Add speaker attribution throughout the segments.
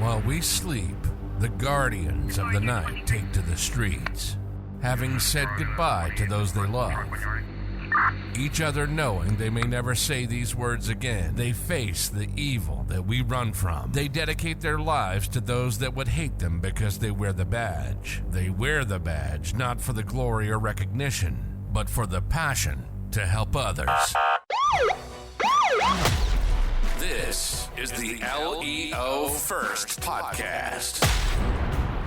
Speaker 1: While we sleep, the guardians of the night take to the streets, having said goodbye to those they love. Each other knowing they may never say these words again, they face the evil that we run from. They dedicate their lives to those that would hate them because they wear the badge. They wear the badge not for the glory or recognition, but for the passion to help others. This is the LEO First Podcast.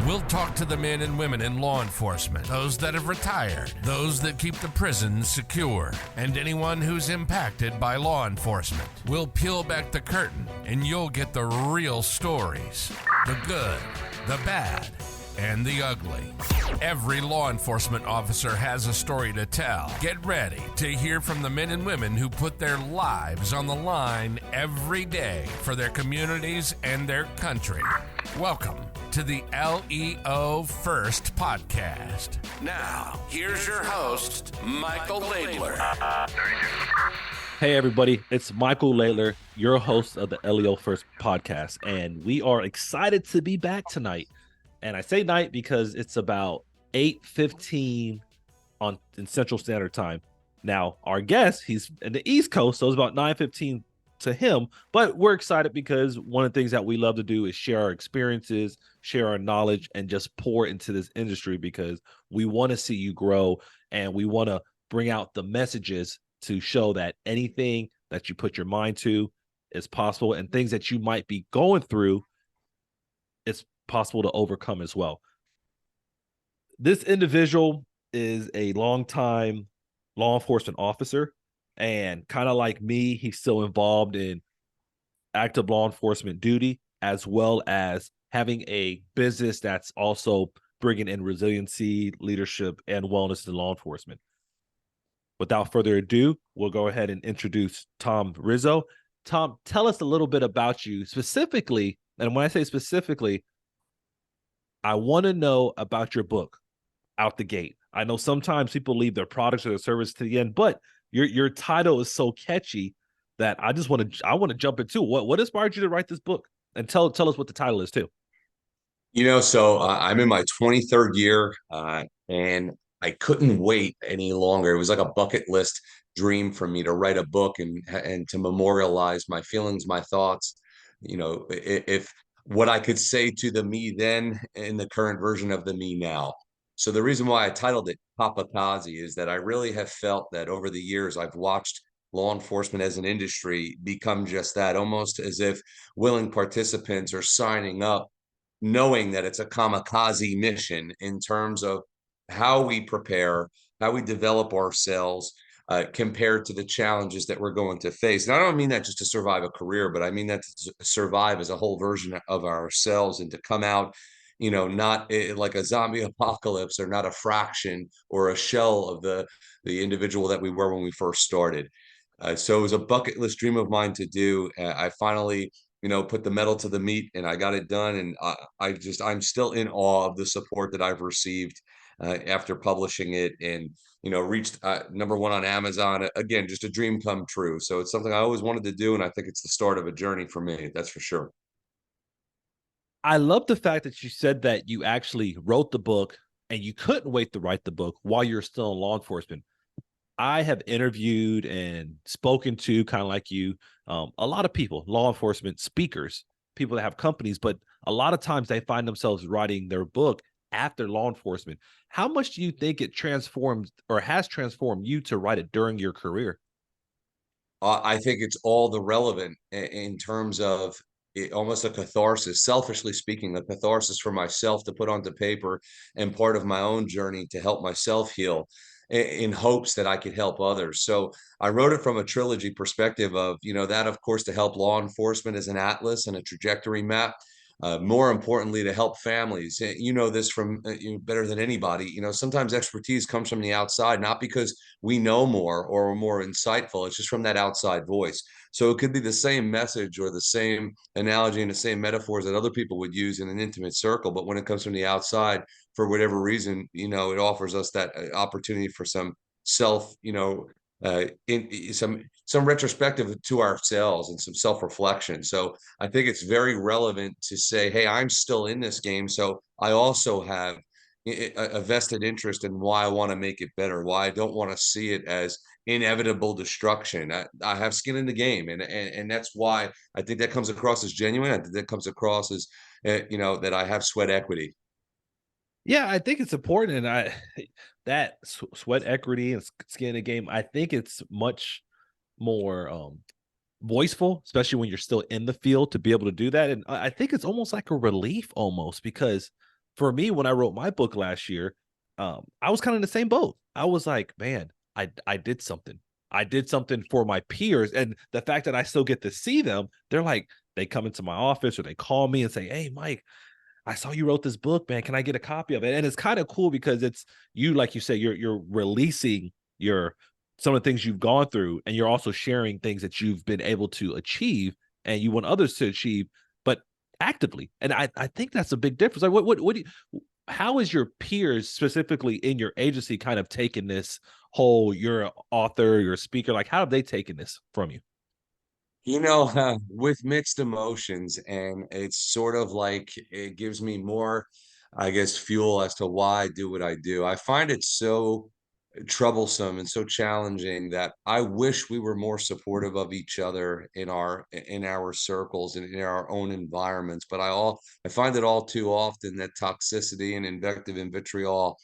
Speaker 1: We'll talk to the men and women in law enforcement, those that have retired, those that keep the prisons secure, and anyone who's impacted by law enforcement. We'll peel back the curtain, and you'll get the real stories, the good, the bad, and the ugly. Every law enforcement officer has a story to tell. Get ready to hear from the men and women who put their lives on the line every day for their communities and their country. Welcome to the LEO First Podcast. Now, here's your host, Michael Laidler.
Speaker 2: Hey everybody, it's Michael Laidler, your host of the LEO First Podcast, and we are excited to be back tonight. And I say night because it's about 8:15 in Central Standard Time. Now, our guest, he's in the East Coast, so it's about 9:15 to him. But we're excited because one of the things that we love to do is share our experiences, share our knowledge, and just pour into this industry because we want to see you grow and we want to bring out the messages to show that anything that you put your mind to is possible, and things that you might be going through, it's possible to overcome as well. This individual is a longtime law enforcement officer, and kind of like me, he's still involved in active law enforcement duty, as well as having a business that's also bringing in resiliency, leadership, and wellness to law enforcement. Without further ado, we'll go ahead and introduce Tom Rizzo. Tom, tell us a little bit about you specifically, and when I say specifically, I want to know about your book out the gate. I know sometimes people leave their products or their service to the end, but your title is so catchy that I want to jump into what inspired you to write this book, and tell us what the title is too.
Speaker 3: So I'm in my 23rd year, and I couldn't wait any longer. It was like a bucket list dream for me to write a book and to memorialize my feelings, my thoughts. If what I could say to the me then in the current version of the me now. So the reason why I titled it Copikaze is that I really have felt that over the years I've watched law enforcement as an industry become just that, almost as if willing participants are signing up knowing that it's a kamikaze mission in terms of how we prepare, how we develop ourselves, compared to the challenges that we're going to face. And I don't mean that just to survive a career, but I mean that to survive as a whole version of ourselves and to come out, not like a zombie apocalypse or not a fraction or a shell of the individual that we were when we first started. So it was a bucket list dream of mine to do. I finally put the metal to the meat and I got it done. And I'm still in awe of the support that I've received after publishing it, and, reached #1 on Amazon. Again, just a dream come true. So it's something I always wanted to do. And I think it's the start of a journey for me. That's for sure.
Speaker 2: I love the fact that you said that you actually wrote the book and you couldn't wait to write the book while you're still in law enforcement. I have interviewed and spoken to, kind of like you, a lot of people, law enforcement speakers, people that have companies, but a lot of times they find themselves writing their book after law enforcement. How much do you think it transformed or has transformed you to write it during your career?
Speaker 3: I think it's all the relevant in terms of almost a catharsis, selfishly speaking, a catharsis for myself to put onto paper and part of my own journey to help myself heal in hopes that I could help others. So I wrote it from a trilogy perspective of, that of course, to help law enforcement as an atlas and a trajectory map. More importantly, to help families. You know this from you better than anybody. Sometimes expertise comes from the outside, not because we know more or are more insightful. It's just from that outside voice. So it could be the same message or the same analogy and the same metaphors that other people would use in an intimate circle. But when it comes from the outside, for whatever reason, it offers us that opportunity for some self, some some retrospective to ourselves and some self-reflection. So I think it's very relevant to say, hey, I'm still in this game, so I also have a vested interest in why I want to make it better, why I don't want to see it as inevitable destruction. I have skin in the game, and that's why I think that comes across as genuine. I think that comes across as that I have sweat equity.
Speaker 2: Yeah, I think it's important, and that sweat equity and skin in the game. I think it's much more voiceful, especially when you're still in the field, to be able to do that. And I think it's almost like a relief, almost, because for me, when I wrote my book last year, I was kind of in the same boat. I was like, man, I did something. I did something for my peers, and the fact that I still get to see them, they're like, they come into my office or they call me and say, "Hey, Mike, I saw you wrote this book, man. Can I get a copy of it?" And it's kind of cool because it's you, like you say, you're releasing your some of the things you've gone through, and you're also sharing things that you've been able to achieve and you want others to achieve, but actively. And I think that's a big difference. Like what do you, how is your peers specifically in your agency kind of taking this whole, you're an author, you're a speaker, like how have they taken this from you?
Speaker 3: With mixed emotions, and it's sort of like it gives me more, I guess, fuel as to why I do what I do. I find it so troublesome and so challenging that I wish we were more supportive of each other in our circles and in our own environments. But I find it all too often that toxicity and invective and vitriol,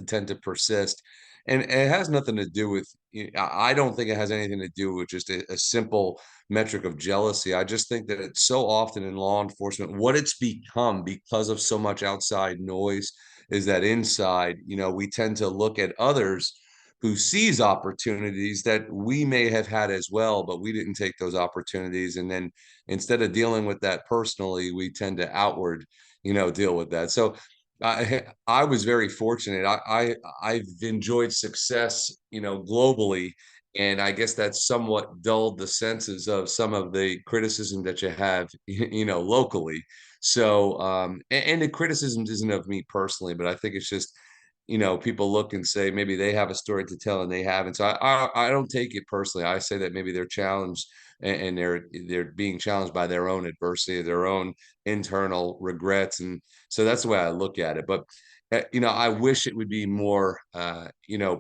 Speaker 3: tend to persist. And it has nothing to do with, I don't think it has anything to do with just a simple metric of jealousy. I just think that it's so often in law enforcement, what it's become because of so much outside noise is that inside, we tend to look at others who sees opportunities that we may have had as well, but we didn't take those opportunities. And then instead of dealing with that personally, we tend to outward, deal with that. So I was very fortunate. I've enjoyed success, globally, and I guess that's somewhat dulled the senses of some of the criticism that you have, locally. So, and the criticism isn't of me personally, but I think it's just, people look and say maybe they have a story to tell and they haven't. So I don't take it personally. I say that maybe they're challenged and they're being challenged by their own adversity, their own internal regrets, and so that's the way I look at it. But I wish it would be more,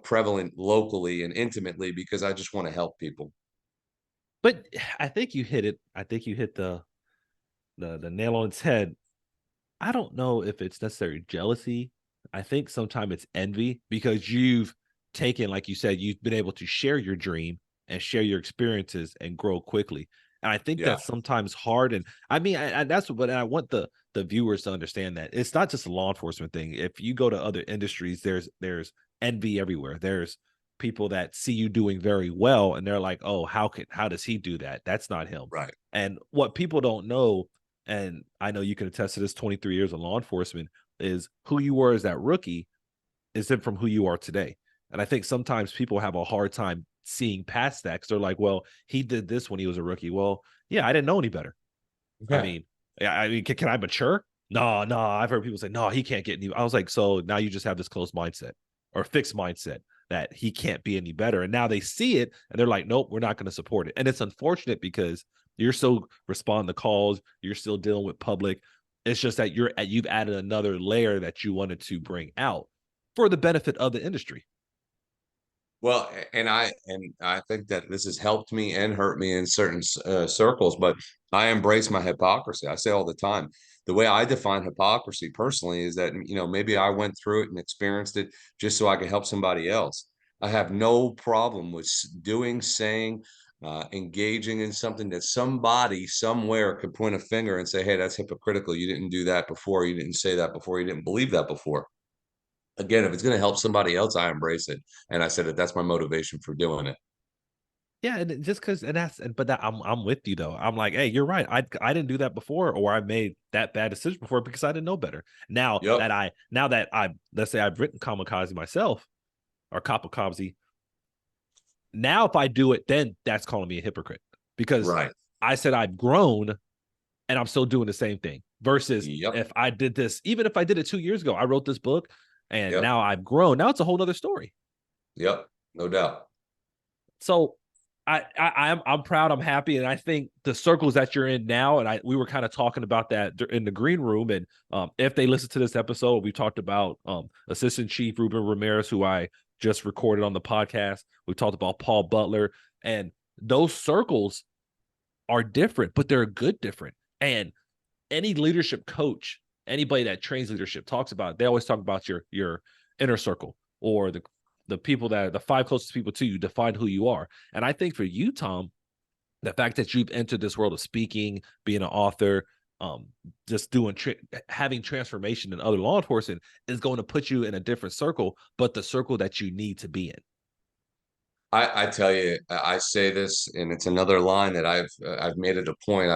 Speaker 3: prevalent locally and intimately because I just want to help people.
Speaker 2: But I think you hit it. I think you hit the nail on its head. I don't know if it's necessarily jealousy. I think sometimes it's envy because you've taken, like you said, you've been able to share your dream and share your experiences and grow quickly. And I think
Speaker 3: Yeah,
Speaker 2: that's sometimes hard. And I mean, that's what, but I want the viewers to understand that it's not just a law enforcement thing. If you go to other industries, there's envy everywhere. There's people that see you doing very well, and they're like, "Oh, how does he do that? That's not him."
Speaker 3: right.
Speaker 2: And what people don't know, and I know you can attest to this, 23 years of law enforcement, is who you were as that rookie is different from who you are today. And I think sometimes people have a hard time seeing past that because they're like, well, he did this when he was a rookie. Well, yeah, I didn't know any better. I
Speaker 3: Yeah.
Speaker 2: mean, yeah, I mean, can I mature? No, no. I've heard people say, no, he can't get any. I was like, so now you just have this closed mindset or fixed mindset that he can't be any better. And now they see it and they're like, nope, we're not going to support it. And it's unfortunate because you're still responding to calls, you're still dealing with public. It's just that you've added another layer that you wanted to bring out for the benefit of the industry.
Speaker 3: Well, and I think that this has helped me and hurt me in certain circles, but I embrace my hypocrisy. I say all the time, the way I define hypocrisy personally is that, maybe I went through it and experienced it just so I could help somebody else. I have no problem with doing, saying, engaging in something that somebody somewhere could point a finger and say, "Hey, that's hypocritical. You didn't do that before. You didn't say that before. You didn't believe that before." Again, if it's going to help somebody else, I embrace it. And I said that that's my motivation for doing it.
Speaker 2: Yeah, and just because, and but that I'm with you though. I'm like, hey, you're right. I didn't do that before, or I made that bad decision before because I didn't know better.
Speaker 3: Yep.
Speaker 2: Now that I let's say I've written Kamikaze myself or Copikaze, now if I do it, then that's calling me a hypocrite because
Speaker 3: Right.
Speaker 2: I said I've grown and I'm still doing the same thing. Versus
Speaker 3: Yep.
Speaker 2: if I did this, even if I did it 2 years ago, I wrote this book and
Speaker 3: Yep.
Speaker 2: now I've grown. Now it's a whole other story.
Speaker 3: Yep. No doubt.
Speaker 2: So I'm proud. I'm happy, and I think the circles that you're in now, and we were kind of talking about that in the green room. And if they listen to this episode, we talked about Assistant Chief Ruben Ramirez, who I just recorded on the podcast. We talked about Paul Butler, and those circles are different, but they're good different. And any leadership coach, anybody that trains leadership talks about it. They always talk about your inner circle, or the people that the 5 closest people to you define who you are. And I think for you, Tom, the fact that you've entered this world of speaking, being an author, just doing having transformation in other law enforcement is going to put you in a different circle, but the circle that you need to be in.
Speaker 3: I tell you, I say this, and it's another line that I've made it a point.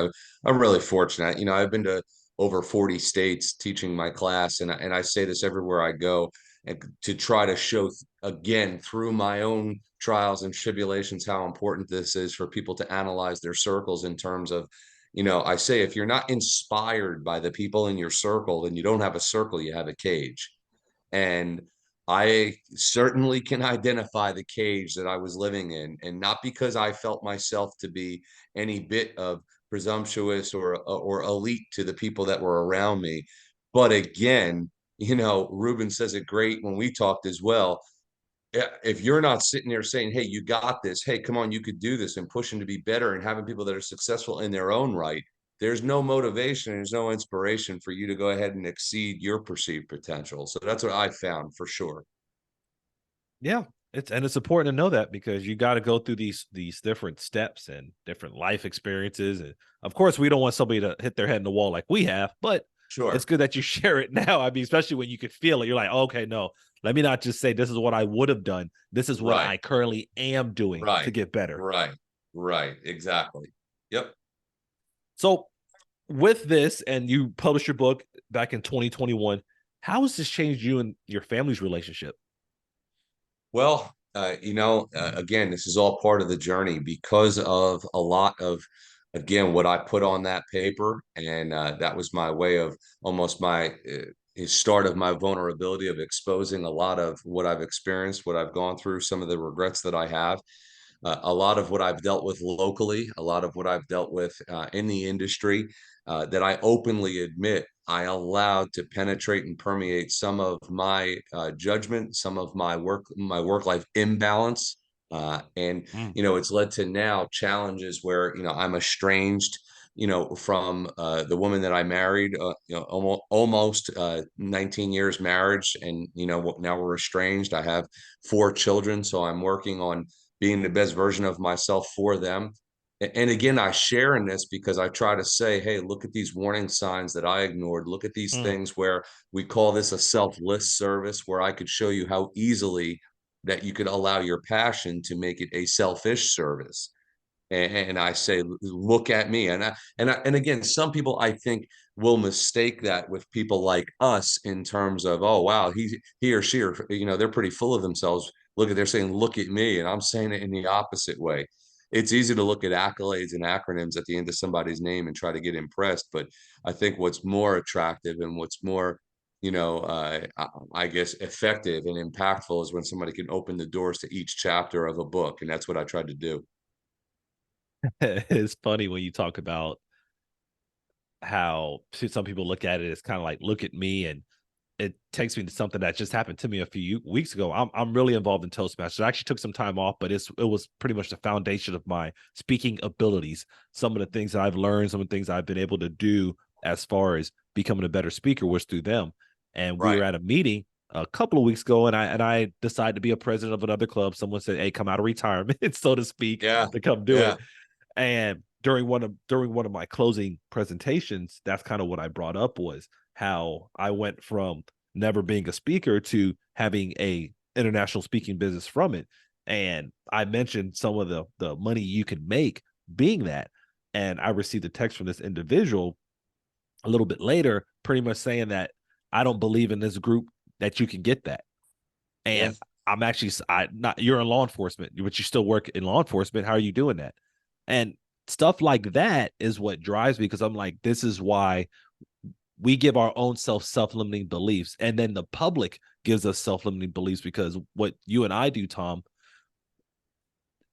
Speaker 3: I'm really fortunate. You know, I've been to over 40 states teaching my class, and I say this everywhere I go, and to try to show again through my own trials and tribulations how important this is for people to analyze their circles in terms of, you know, I say if you're not inspired by the people in your circle, then you don't have a circle, you have a cage. And I certainly can identify the cage that I was living in, and not because I felt myself to be any bit of presumptuous or elite to the people that were around me. But again, you know, Ruben says it great when we talked as well. If you're not sitting there saying, "Hey, you got this. Hey, come on, you could do this," and pushing to be better and having people that are successful in their own right, there's no motivation, there's no inspiration for you to go ahead and exceed your perceived potential. So that's what I found for sure.
Speaker 2: Yeah, it's important to know that, because you got to go through these different steps and different life experiences. And of course, we don't want somebody to hit their head in the wall like we have, but it's
Speaker 3: Sure.
Speaker 2: good that you share it now. I mean, especially when you could feel it. You're like, oh, okay, no, let me not just say this is what I would have done. This is what
Speaker 3: Right.
Speaker 2: I currently am doing to
Speaker 3: Right.
Speaker 2: get better.
Speaker 3: Right. Right. Exactly. Yep.
Speaker 2: So with this, and you published your book back in 2021, how has this changed you and your family's relationship?
Speaker 3: Well, you know, again, this is all part of the journey because of a lot of, again, what I put on that paper. And that was my way of almost my start of my vulnerability of exposing a lot of what I've experienced, what I've gone through, some of the regrets that I have. A lot of what I've dealt with locally, a lot of what I've dealt with in the industry that I openly admit I allowed to penetrate and permeate some of my judgment, some of my work life imbalance, and
Speaker 2: Mm.
Speaker 3: you know, it's led to now challenges where you know I'm estranged, you know, from the woman that I married, you know, almost 19 years marriage, and you know now we're estranged. I have 4 children, so I'm working on being the best version of myself for them. And again, I share in this because I try to say, hey, look at these warning signs that I ignored. Look at these
Speaker 2: Mm.
Speaker 3: things where we call this a selfless service, where I could show you how easily that you could allow your passion to make it a selfish service. And I say, look at me. And again, some people I think will mistake that with people like us in terms of, oh wow, he or she or you know, they're pretty full of themselves. They're saying, look at me, and I'm saying it in the opposite way. It's easy to look at accolades and acronyms at the end of somebody's name and try to get impressed, but I think what's more attractive and what's more, you know, I guess effective and impactful is when somebody can open the doors to each chapter of a book, and that's what I tried to do.
Speaker 2: It's funny when you talk about how some people look at it as kind of like, look at me. And it takes me to something that just happened to me a few weeks ago. I'm really involved in Toastmasters. I actually took some time off, but it was pretty much the foundation of my speaking abilities. Some of the things that I've learned, some of the things I've been able to do as far as becoming a better speaker was through them. And we were
Speaker 3: Right.
Speaker 2: at a meeting a couple of weeks ago, and I decided to be a president of another club. Someone said, "Hey, come out of retirement," so to speak,
Speaker 3: Yeah.
Speaker 2: to come do
Speaker 3: Yeah.
Speaker 2: it. And during one of my closing presentations, that's kind of what I brought up, was how I went from never being a speaker to having a international speaking business from it. And I mentioned some of the money you could make being that. And I received a text from this individual a little bit later, pretty much saying that I don't believe in this group that you can get that.
Speaker 3: Yeah.
Speaker 2: And I'm actually, I not you're in law enforcement, but you still work in law enforcement. How are you doing that? And stuff like that is what drives me, because I'm like, this is why we give our own self-limiting beliefs, and then the public gives us self-limiting beliefs, because what you and I do, Tom,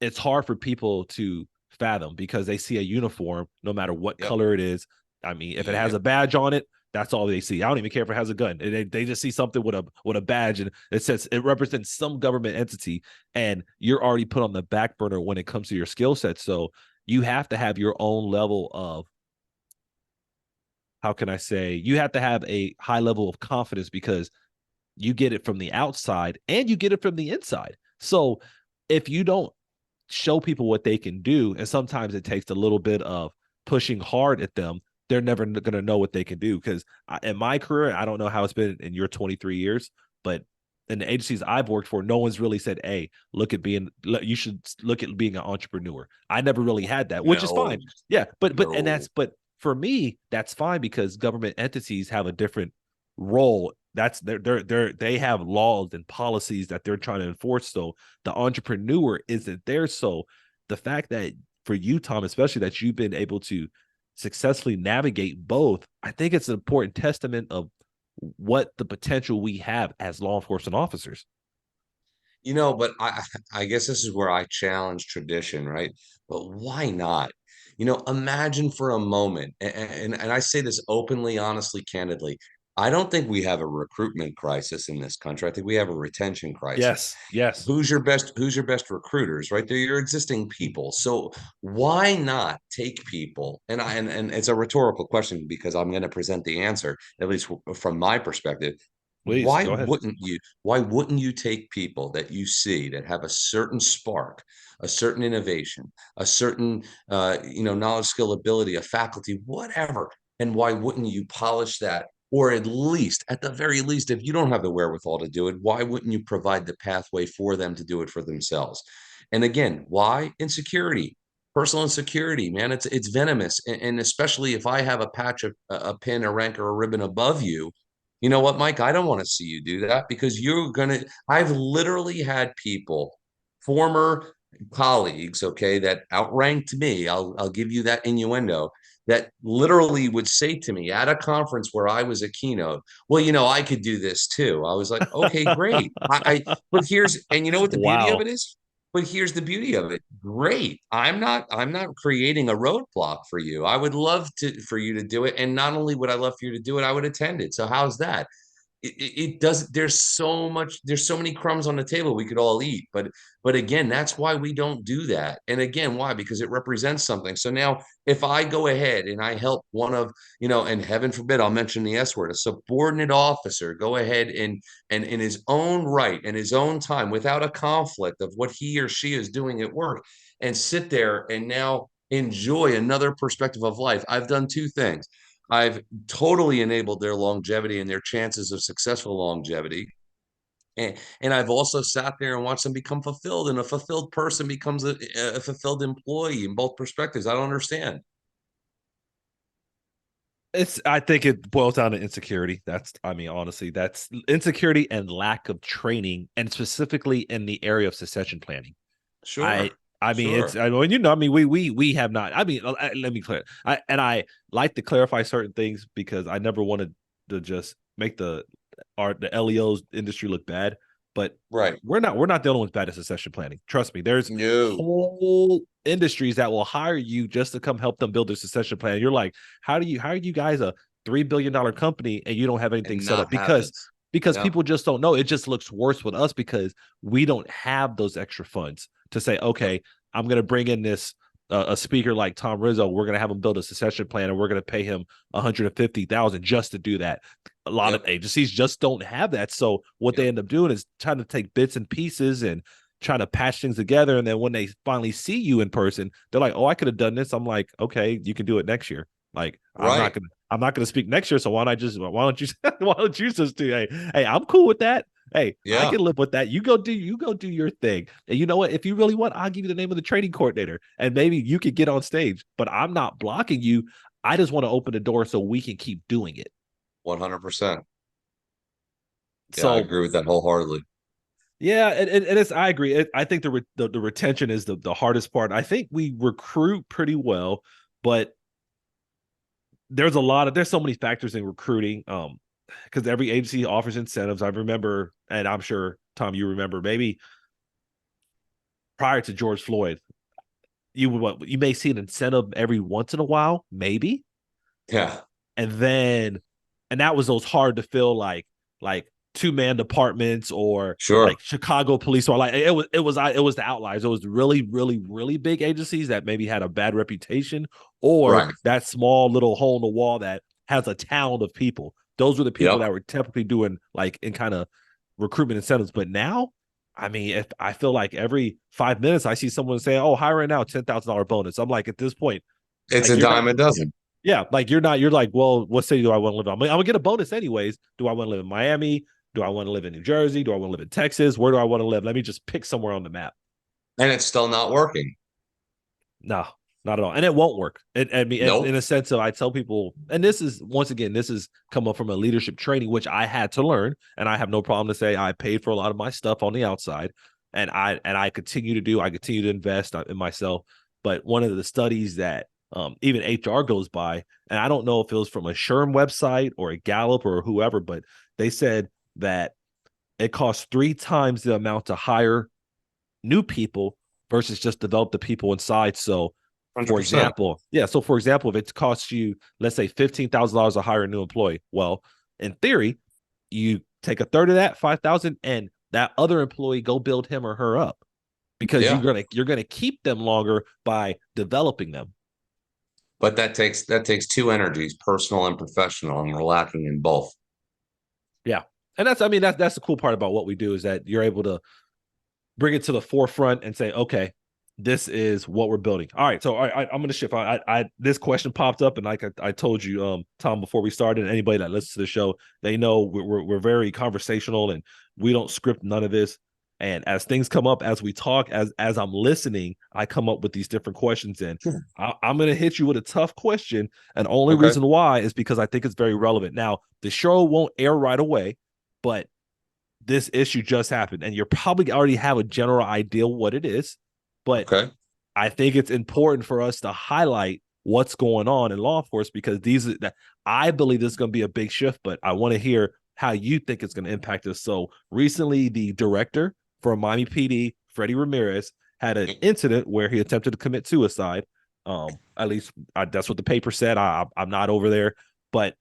Speaker 2: it's hard for people to fathom because they see a uniform, no matter what
Speaker 3: Yep.
Speaker 2: color it is. I mean, if it has
Speaker 3: Yep.
Speaker 2: a badge on it, that's all they see. I don't even care if it has a gun. They just see something with a badge and it says it represents some government entity, and you're already put on the back burner when it comes to your skill set. So you have to have your own level of, how can I say, you have to have a high level of confidence because you get it from the outside and you get it from the inside. So if you don't show people what they can do, and sometimes it takes a little bit of pushing hard at them, they're never going to know what they can do. Because in my career, I don't know how it's been in your 23 years, but in the agencies I've worked for, no one's really said, hey, you should look at being an entrepreneur. I never really had that, which is fine.
Speaker 3: No,
Speaker 2: Yeah. But
Speaker 3: no.
Speaker 2: for me, that's fine because government entities have a different role. That's they have laws and policies that they're trying to enforce. So the entrepreneur isn't there. So the fact that for you, Tom, especially that you've been able to successfully navigate both, I think it's an important testament of what the potential we have as law enforcement officers.
Speaker 3: But I guess this is where I challenge tradition, right? But why not? Imagine for a moment, and I say this openly, honestly, candidly. I don't think we have a recruitment crisis in this country. I think we have a retention crisis.
Speaker 2: Yes.
Speaker 3: Who's your best recruiters, right? They're your existing people. So why not take people? And it's a rhetorical question because I'm going to present the answer, at least from my perspective.
Speaker 2: Please
Speaker 3: Why
Speaker 2: go ahead.
Speaker 3: wouldn't you? Why wouldn't you take people that you see that have a certain spark, a certain innovation, a certain knowledge, skill, ability, a faculty, whatever, and why wouldn't you polish that? Or at least, at the very least, if you don't have the wherewithal to do it, why wouldn't you provide the pathway for them to do it for themselves? And again, why? Insecurity, personal insecurity, man. It's venomous, and especially if I have a patch of a pin, a rank, or a ribbon above you. You know what, Mike? I don't want to see you do that because I've literally had people, former colleagues, okay, that outranked me. I'll give you that innuendo, that literally would say to me at a conference where I was a keynote, well, I could do this too. I was like, okay, great. But and you know what the beauty of
Speaker 2: Wow.
Speaker 3: it is? But here's the beauty of it. Great. I'm not creating a roadblock for you. I would love for you to do it. And not only would I love for you to do it, I would attend it. So how's that? It does. There's so many crumbs on the table we could all eat, but again, that's why we don't do that. And again, why? Because it represents something. So now if I go ahead and I help one of, and heaven forbid I'll mention the S word, a subordinate officer, go ahead and in his own right and his own time, without a conflict of what he or she is doing at work, and sit there and now enjoy another perspective of life. I've done two things. I've totally enabled their longevity and their chances of successful longevity. And I've also sat there and watched them become fulfilled, and a fulfilled person becomes a fulfilled employee in both perspectives. I don't understand.
Speaker 2: I think it boils down to insecurity. Honestly, that's insecurity and lack of training, and specifically in the area of succession planning. I
Speaker 3: Sure.
Speaker 2: I mean it's
Speaker 3: Sure.
Speaker 2: I mean we have not. I mean let me clear. I like to clarify certain things because I never wanted to just make the LEO's industry look bad. But
Speaker 3: Right.
Speaker 2: we're not the only ones bad at succession planning. Trust me. There's
Speaker 3: No.
Speaker 2: whole industries that will hire you just to come help them build their succession plan. You're like, how are you guys a $3 billion company and you don't have anything
Speaker 3: And
Speaker 2: set up?
Speaker 3: not have it.
Speaker 2: Because
Speaker 3: Yeah.
Speaker 2: people just don't know. It just looks worse with us because we don't have those extra funds to say,
Speaker 3: Yep.
Speaker 2: okay, I'm going to bring in this a speaker like Tom Rizzo. We're going to have him build a succession plan, and we're going to pay him $150,000 just to do that. A lot of
Speaker 3: Yep.
Speaker 2: agencies just don't have that. So what they
Speaker 3: Yep.
Speaker 2: end up doing is trying to take bits and pieces and trying to patch things together. And then when they finally see you in person, they're like, "Oh, I could have done this." I'm like, "Okay, you can do it next year." Like,
Speaker 3: Right.
Speaker 2: I'm not gonna speak next year. So why don't you why don't you just do, hey, I'm cool with that. Hey, I
Speaker 3: Yeah.
Speaker 2: can live with that. You go do your thing. And you know what? If you really want, I'll give you the name of the training coordinator and maybe you could get on stage, but I'm not blocking you. I just want to open the door so we can keep doing it.
Speaker 3: 100%. Yeah, I
Speaker 2: So
Speaker 3: agree with that wholeheartedly.
Speaker 2: yeah, and it's I agree. I think the retention is the hardest part. I think we recruit pretty well, but there's so many factors in recruiting. Because every agency offers incentives. I remember, and I'm sure Tom, you remember, maybe prior to George Floyd, you may see an incentive every once in a while, maybe.
Speaker 3: Yeah.
Speaker 2: And that was those hard to fill like two-man departments or
Speaker 3: Sure.
Speaker 2: like Chicago police or like it was the outliers. It was really, really, really big agencies that maybe had a bad reputation or
Speaker 3: Right.
Speaker 2: that small little hole in the wall that has a town of people. Those were the people
Speaker 3: Yep.
Speaker 2: that were typically doing like in kind of recruitment incentives. But now, I mean, if I feel like every 5 minutes I see someone say, "Oh, hiring now, $10,000 bonus." I'm like, at this point,
Speaker 3: It's
Speaker 2: like
Speaker 3: a
Speaker 2: you're not,
Speaker 3: dime a dozen.
Speaker 2: yeah, like you're like, well, what city do I want to live in? I'm gonna get a bonus anyways. Do I want to live in Miami? Do I want to live in New Jersey? Do I want to live in Texas? Where do I want to live? Let me just pick somewhere on the map.
Speaker 3: And it's still not working.
Speaker 2: No, not at all. And it won't work. I mean, in
Speaker 3: Nope.
Speaker 2: a sense of, I tell people, and this is, once again, this is come up from a leadership training, which I had to learn. And I have no problem to say I paid for a lot of my stuff on the outside. And I continue to do, I continue to invest in myself. But one of the studies that even HR goes by, and I don't know if it was from a SHRM website or a Gallup or whoever, but they said that it costs 3 times the amount to hire new people versus just develop the people inside. So, for
Speaker 3: 100%.
Speaker 2: example, if it costs you, let's say $15,000 to hire a new employee, well, in theory, you take a third of that, 5,000, and that other employee go build him or her up because
Speaker 3: Yeah.
Speaker 2: you're gonna keep them longer by developing them.
Speaker 3: But that takes two energies, personal and professional, and we're lacking in both.
Speaker 2: Yeah, and that's the cool part about what we do is that you're able to bring it to the forefront and say, okay, this is what we're building. All right, so I'm going to shift. This question popped up, and like I told you, Tom, before we started, and anybody that listens to the show, they know we're very conversational and we don't script none of this. And as things come up, as we talk, as I'm listening, I come up with these different questions, and I'm going to hit you with a tough question. And only
Speaker 3: Okay.
Speaker 2: reason why is because I think it's very relevant. Now, the show won't air right away, but this issue just happened, and you probably already have a general idea what it is. But
Speaker 3: Okay.
Speaker 2: I think it's important for us to highlight what's going on in law enforcement because I believe this is going to be a big shift, but I want to hear how you think it's going to impact us. So recently, the director for Miami PD, Freddie Ramirez, had an incident where he attempted to commit suicide. At least that's what the paper said. I'm not over there, but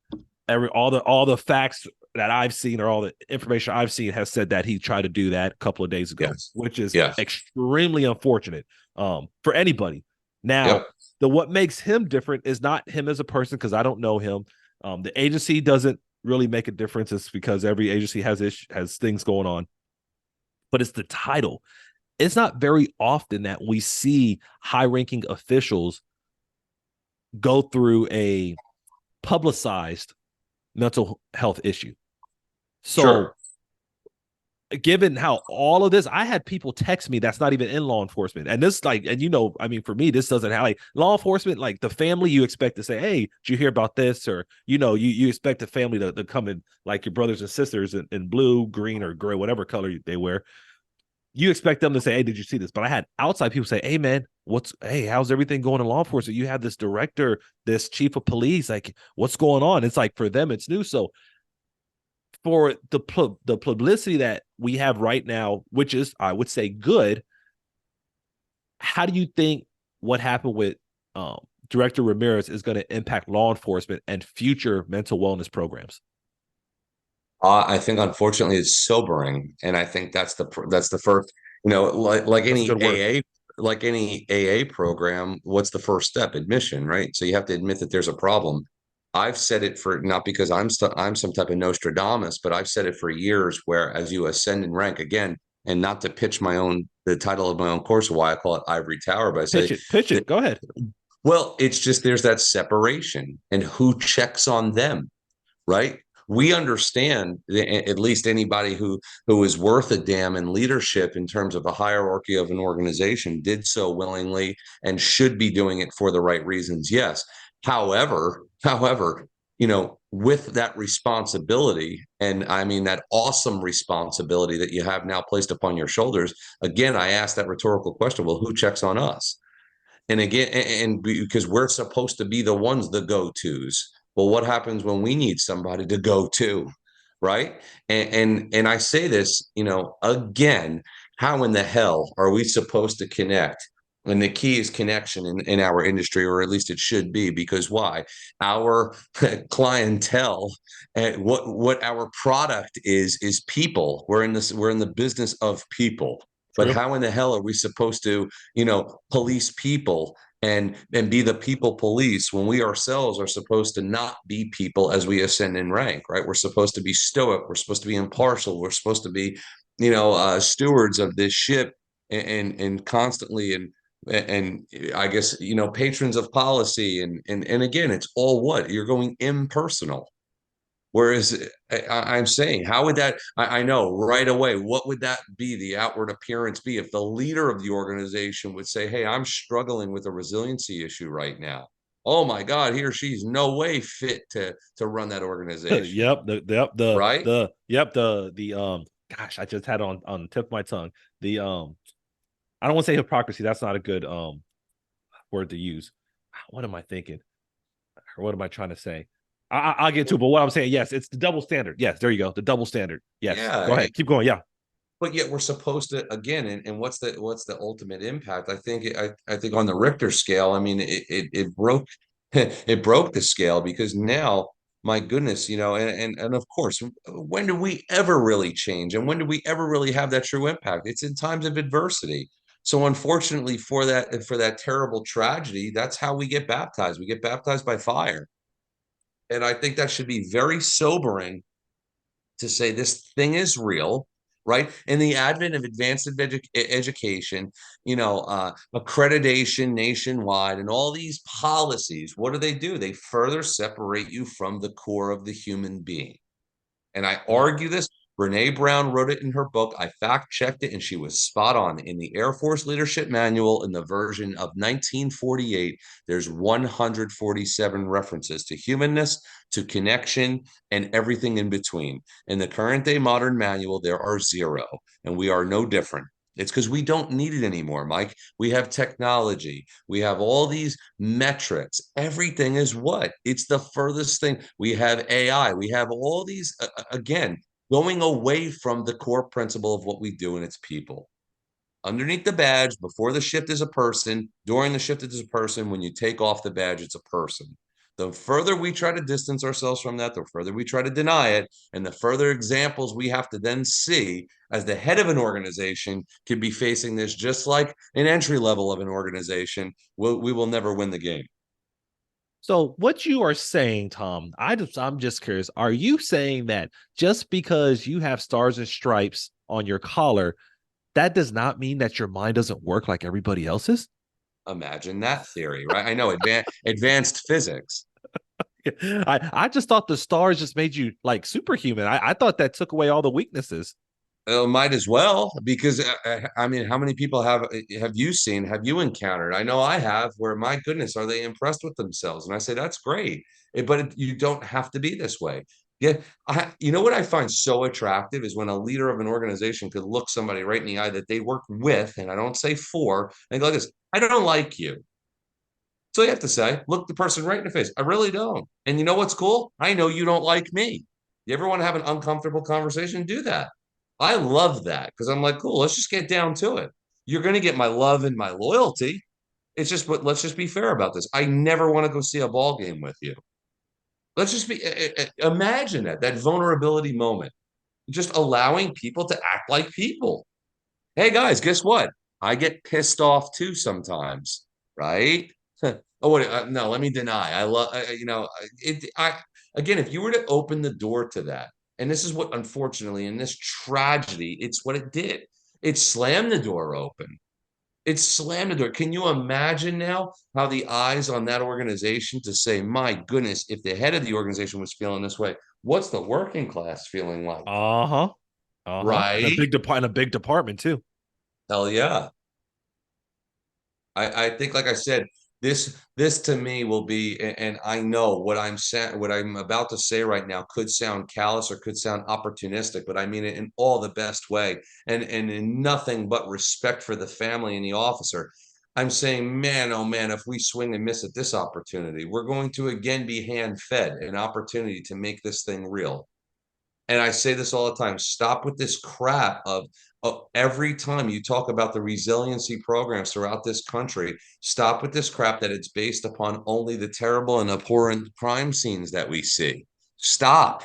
Speaker 2: all the facts that I've seen or all the information I've seen has said that he tried to do that a couple of days ago,
Speaker 3: Yes.
Speaker 2: which is
Speaker 3: Yes.
Speaker 2: extremely unfortunate for anybody. Now,
Speaker 3: Yep.
Speaker 2: what makes him different is not him as a person, because I don't know him. The agency doesn't really make a difference. It's because every agency has things going on, but it's the title. It's not very often that we see high-ranking officials go through a publicized mental health issue. So,
Speaker 3: Sure.
Speaker 2: given how all of this, I had people text me that's not even in law enforcement. And this, like, and I mean, for me, this doesn't have like law enforcement, like the family, you expect to say, hey, did you hear about this? Or, you expect the family to come in like your brothers and sisters in blue, green, or gray, whatever color they wear. You expect them to say, hey, did you see this? But I had outside people say, hey, man, how's everything going in law enforcement? You have this director, this chief of police, like, what's going on? It's like, for them, it's new. So for the publicity that we have right now, which is, I would say, good, how do you think what happened with Director Ramirez is going to impact law enforcement and future mental wellness programs?
Speaker 3: I think unfortunately it's sobering, and I think that's the first. Like
Speaker 2: That's a
Speaker 3: any
Speaker 2: good word.
Speaker 3: AA program, what's the first step? Admission, right? So you have to admit that there's a problem. I've said it for not because I'm some type of Nostradamus, but I've said it for years. Where as you ascend in rank again, and not to pitch the title of my own course, why I call it Ivory Tower, but I say
Speaker 2: Pitch
Speaker 3: that,
Speaker 2: it. Go ahead.
Speaker 3: well, it's just there's that separation, and who checks on them, right? We understand, at least anybody who is worth a damn in leadership in terms of a hierarchy of an organization did so willingly and should be doing it for the right reasons. Yes. However, with that responsibility, and I mean that awesome responsibility that you have now placed upon your shoulders, again, I ask that rhetorical question, well, who checks on us? And again, and because we're supposed to be the ones, the go-tos. Well, what happens when we need somebody to go to, right? And I say this, again, how in the hell are we supposed to connect? And the key is connection in our industry, or at least it should be, because why? Our clientele and what our product is people. We're in the business of people. But
Speaker 2: True.
Speaker 3: how in the hell are we supposed to, police people and be the people police when we ourselves are supposed to not be people as we ascend in rank, right? We're supposed to be stoic. We're supposed to be impartial. We're supposed to be, stewards of this ship and constantly and I guess patrons of policy and again, it's all what you're going impersonal. Whereas I'm saying, how would that? I know right away, what would that be? The outward appearance be if the leader of the organization would say, "Hey, I'm struggling with a resiliency issue right now." Oh my God, he or she's no way fit to run that organization,
Speaker 2: Yep.
Speaker 3: right?
Speaker 2: Gosh, I just had on the tip of my tongue. The I don't want to say hypocrisy. That's not a good word to use. What am I thinking? Or what am I trying to say? I'll get to it, but what I'm saying, yes, it's the double standard. Yes, there you go. The double standard. Yes. Go
Speaker 3: Yeah,
Speaker 2: ahead. Keep going. Yeah.
Speaker 3: but yet we're supposed to again, and what's the ultimate impact? I think on the Richter scale, I mean, it broke it broke the scale because now, my goodness, and of course, when do we ever really change, and when do we ever really have that true impact? It's in times of adversity. So unfortunately, for that terrible tragedy, that's how we get baptized. We get baptized by fire, and I think that should be very sobering to say this thing is real, right? In the advent of advanced education, accreditation nationwide, and all these policies, what do? They further separate you from the core of the human being. And I argue this. Brene Brown wrote it in her book. I fact checked it, and she was spot on. In the Air Force Leadership Manual, in the version of 1948, there's 147 references to humanness, to connection, and everything in between. In the current day modern manual, there are zero, and we are no different. It's because we don't need it anymore, Mike. We have technology. We have all these metrics. Everything is what? It's the furthest thing. We have AI. We have all these, again, going away from the core principle of what we do, and it's people. Underneath the badge, before the shift is a person, during the shift it is a person, when you take off the badge, it's a person. The further we try to distance ourselves from that, the further we try to deny it, and the further examples we have to then see as the head of an organization could be facing this, just like an entry level of an organization, we will never win the game.
Speaker 2: So what you are saying, Tom, I'm just curious. Are you saying that just because you have stars and stripes on your collar, that does not mean that your mind doesn't work like everybody else's?
Speaker 3: Imagine that theory, right? I know advanced physics.
Speaker 2: I just thought the stars just made you like superhuman. I thought that took away all the weaknesses.
Speaker 3: Might as well, because I mean, how many people have you seen? Have you encountered? I know I have. Where, my goodness, are they impressed with themselves? And I say that's great, but you don't have to be this way. Yeah, you know what I find so attractive is when a leader of an organization could look somebody right in the eye that they work with, and I don't say for, and go like this: I don't like you. So you have to say, look the person right in the face. I really don't. And you know what's cool? I know you don't like me. You ever want to have an uncomfortable conversation? Do that. I love that because I'm like, cool, let's just get down to it. You're going to get my love and my loyalty. It's just, but let's just be fair about this. I never want to go see a ball game with you. Let's just be, imagine that vulnerability moment, just allowing people to act like people. Hey guys, guess what? I get pissed off too sometimes, right? Oh, wait, no, let me deny. I love, it. Again, if you were to open the door to that, and this is what, unfortunately, in this tragedy, it's what it did. It slammed the door open. It slammed the door. Can you imagine now how the eyes on that organization to say, my goodness, if the head of the organization was feeling this way, what's the working class feeling like?
Speaker 2: Uh-huh. Uh-huh. And a
Speaker 3: Right?
Speaker 2: big department too.
Speaker 3: Hell yeah. I think, like I said, this to me will be, and I know what I'm saying, what I'm about to say right now could sound callous or could sound opportunistic, but I mean it in all the best way, and in nothing but respect for the family and the officer. I'm saying, man, oh man, if we swing and miss at this opportunity, we're going to again be hand fed an opportunity to make this thing real. And I say this all the time, stop with this crap of every time you talk about the resiliency programs throughout this country, stop with this crap that it's based upon only the terrible and abhorrent crime scenes that we see. Stop.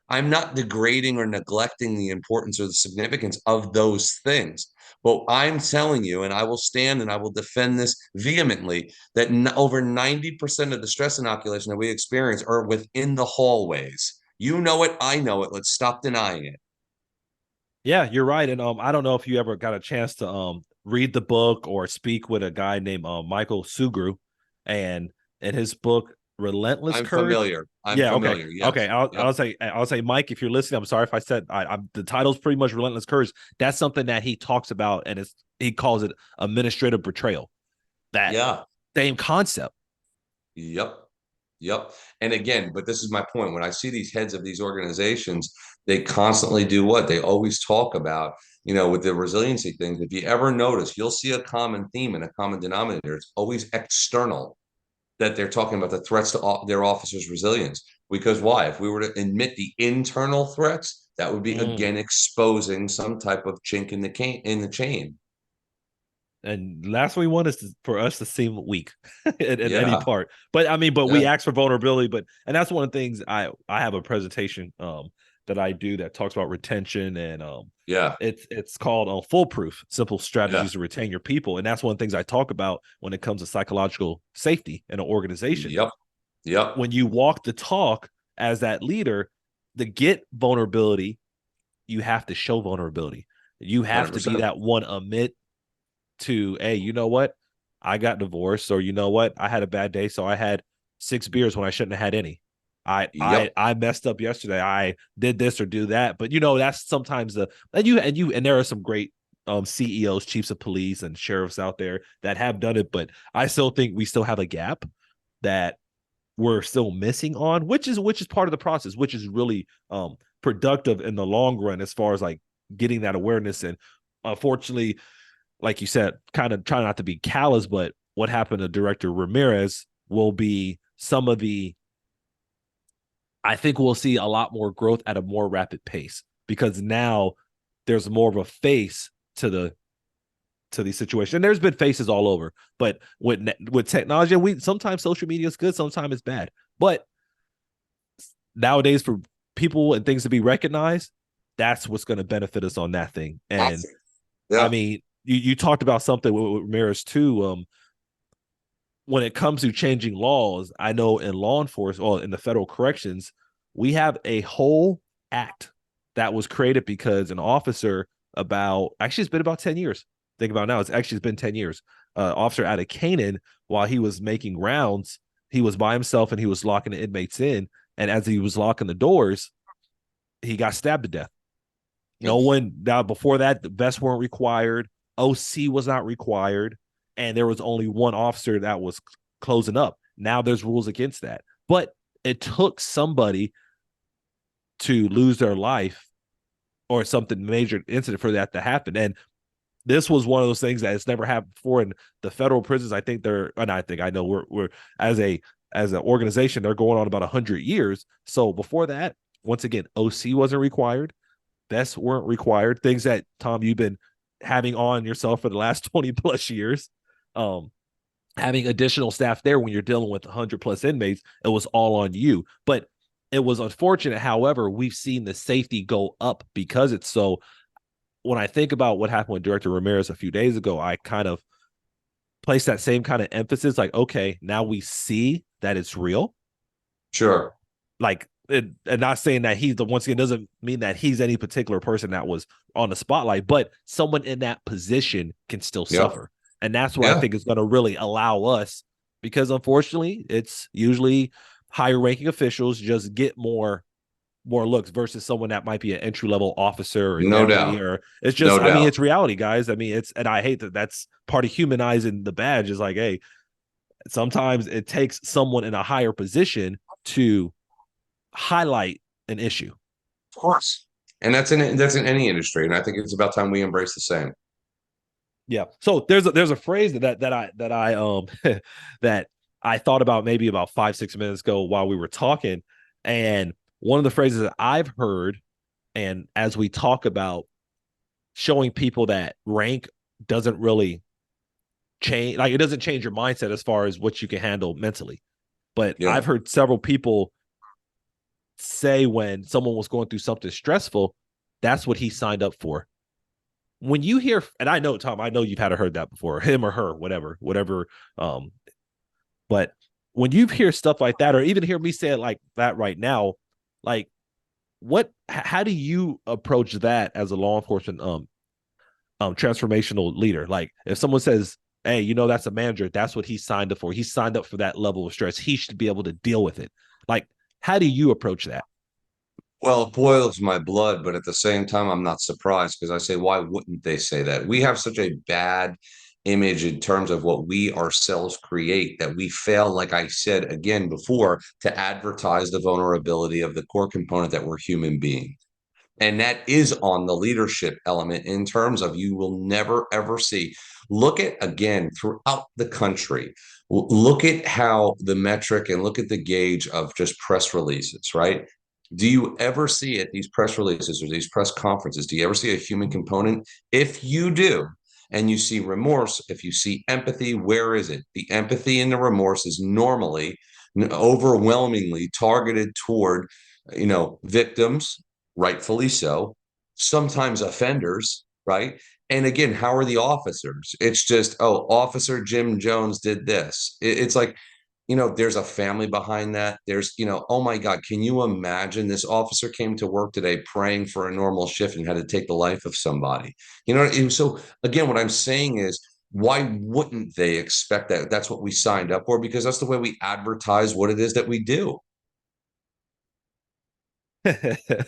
Speaker 3: I'm not degrading or neglecting the importance or the significance of those things. But I'm telling you, and I will stand and I will defend this vehemently, that over 90% of the stress inoculation that we experience are within the hallways. You know it, I know it. Let's stop denying it.
Speaker 2: Yeah, you're right. And I don't know if you ever got a chance to read the book or speak with a guy named Michael Sugru, and in his book Relentless
Speaker 3: I'm
Speaker 2: Courage.
Speaker 3: familiar. I'm
Speaker 2: Yeah, okay.
Speaker 3: familiar. Yes.
Speaker 2: Okay. I'll say, Mike, if you're listening, I'm sorry if I said I'm the title's pretty much Relentless Courage. That's something that he talks about, and he calls it administrative betrayal. That same concept.
Speaker 3: Yep. Yep. And again, but this is my point. When I see these heads of these organizations, they constantly do what? They always talk about, with the resiliency things. If you ever notice, you'll see a common theme and a common denominator. It's always external that they're talking about the threats to their officers' resilience. Because why? If we were to admit the internal threats, that would be again exposing some type of chink in the chain.
Speaker 2: And last we want is for us to seem weak at any part. But we ask for vulnerability. And that's one of the things I have a presentation that I do that talks about retention, and it's called Foolproof: Simple Strategies to Retain Your People. And that's one of the things I talk about when it comes to psychological safety in an organization.
Speaker 3: Yep.
Speaker 2: When you walk the talk as that leader, to get vulnerability, you have to show vulnerability. You have 100%. To be that one amid to, hey, you know what? I got divorced, or you know what? I had a bad day, so I had 6 beers when I shouldn't have had any. I messed up yesterday. I did this or do that. But that's sometimes and there are some great CEOs, chiefs of police, and sheriffs out there that have done it, but I still think we still have a gap that we're still missing on, which is part of the process, which is really productive in the long run as far as like getting that awareness. And unfortunately, like you said, kind of try not to be callous, but what happened to Director Ramirez will be some of I think we'll see a lot more growth at a more rapid pace, because now there's more of a face to these situations. And there's been faces all over, but with technology, sometimes social media is good, sometimes it's bad. But nowadays, for people and things to be recognized, that's what's going to benefit us on that thing. And I mean, you talked about something with Ramirez too. When it comes to changing laws, I know in law enforcement, or in the federal corrections, we have a whole act that was created because an officer it's been about 10 years. Think about it now, it's been 10 years. Officer out of Canaan, while he was making rounds, he was by himself and he was locking the inmates in. And as he was locking the doors, he got stabbed to death. No one, now before that, the vests weren't required. OC was not required. And there was only one officer that was closing up. Now there's rules against that. But it took somebody to lose their life or something major incident for that to happen. And this was one of those things that has never happened before in the federal prisons. I know we're as an organization, they're going on about 100 years. So before that, once again, OC wasn't required. Vests weren't required. Things that, Tom, you've been having on yourself for the last 20 plus years. Having additional staff there when you're dealing with 100 plus inmates, it was all on you. But it was unfortunate. However, we've seen the safety go up because it's so. When I think about what happened with Director Ramirez a few days ago, I kind of place that same kind of emphasis. Like, okay, now we see that it's real.
Speaker 3: Sure.
Speaker 2: Like, and not saying that once again, doesn't mean that he's any particular person that was on the spotlight, but someone in that position can still suffer. And that's what I think is going to really allow us, because unfortunately, it's usually higher ranking officials just get more looks versus someone that might be an entry level officer or deputy, or it's just, it's reality, guys. I mean, and I hate that that's part of humanizing the badge is like, hey, sometimes it takes someone in a higher position to highlight an issue.
Speaker 3: Of course. And that's in any industry. And I think it's about time we embrace the same.
Speaker 2: Yeah. So there's a phrase that I that I thought about maybe about 5-6 minutes ago while we were talking. And one of the phrases that I've heard And as we talk about showing people that rank doesn't really change, like it doesn't change your mindset as far as what you can handle mentally. But
Speaker 3: Yeah.
Speaker 2: I've heard several people say when someone was going through something stressful, that's what he signed up for. When you hear, and I know, Tom, I know you've had heard that before, him or her, whatever. Um, but when you hear stuff like that, or even hear me say it like that right now, like how do you approach that as a law enforcement transformational leader? Like if someone says, hey, that's a manager, that's what he signed up for. He signed up for that level of stress. He should be able to deal with it. Like, how do you approach that?
Speaker 3: Well, it boils my blood, but at the same time, I'm not surprised because I say, why wouldn't they say that? We have such a bad image in terms of what we ourselves create that we fail, like I said again before, to advertise the vulnerability of the core component that we're human beings. And that is on the leadership element in terms of you will never, ever see. Look at, again, throughout the country, look at how the metric and look at the gauge of just press releases, right? Do you ever see at these press releases or these press conferences, do you ever see a human component? If you do, and you see remorse, if you see empathy, where is it? The empathy and the remorse is normally overwhelmingly targeted toward, victims, rightfully so, sometimes offenders, right? And again, how are the officers? It's just, oh, Officer Jim Jones did this. It's like, there's a family behind that. There's, oh my God, can you imagine this officer came to work today praying for a normal shift and had to take the life of somebody? So again, what I'm saying is, why wouldn't they expect that? That's what we signed up for because that's the way we advertise what it is that we do.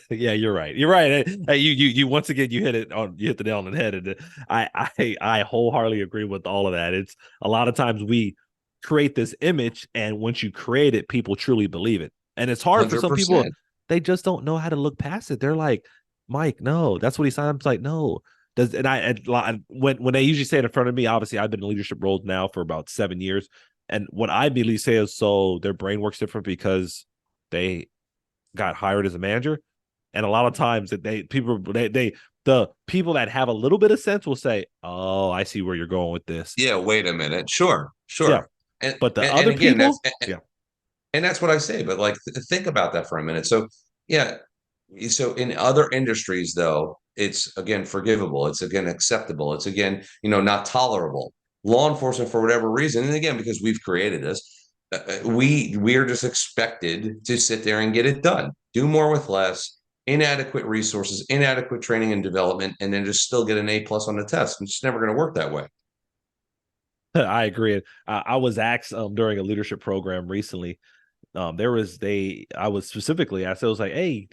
Speaker 2: Yeah, you're right. You're right. You once again you hit the nail on the head, and I wholeheartedly agree with all of that. It's a lot of times we create this image, and once you create it, people truly believe it, and it's hard for some people.
Speaker 3: 100%.
Speaker 2: They just don't know how to look past it. They're like, Mike, no, that's what he signed up. It's like, no, does and when they usually say it in front of me, obviously I've been in leadership roles now for about 7 years, and what I immediately say is, so their brain works different because they got hired as a manager. And a lot of times that the people that have a little bit of sense will say, oh, I see where you're going with this.
Speaker 3: Yeah, wait a minute. Sure,
Speaker 2: Yeah.
Speaker 3: sure. And
Speaker 2: But the
Speaker 3: and
Speaker 2: other
Speaker 3: again,
Speaker 2: people, yeah.
Speaker 3: and that's what I say. But like, think about that for a minute. So, yeah. So in other industries, though, it's again forgivable. It's again acceptable. It's again, not tolerable. Law enforcement, for whatever reason, and again because we've created this, we are just expected to sit there and get it done, do more with less. Inadequate resources, inadequate training and development, and then just still get an A+ on the test. It's just never going to work that way.
Speaker 2: I agree. I was asked during a leadership program recently. I was specifically asked, I was like, hey,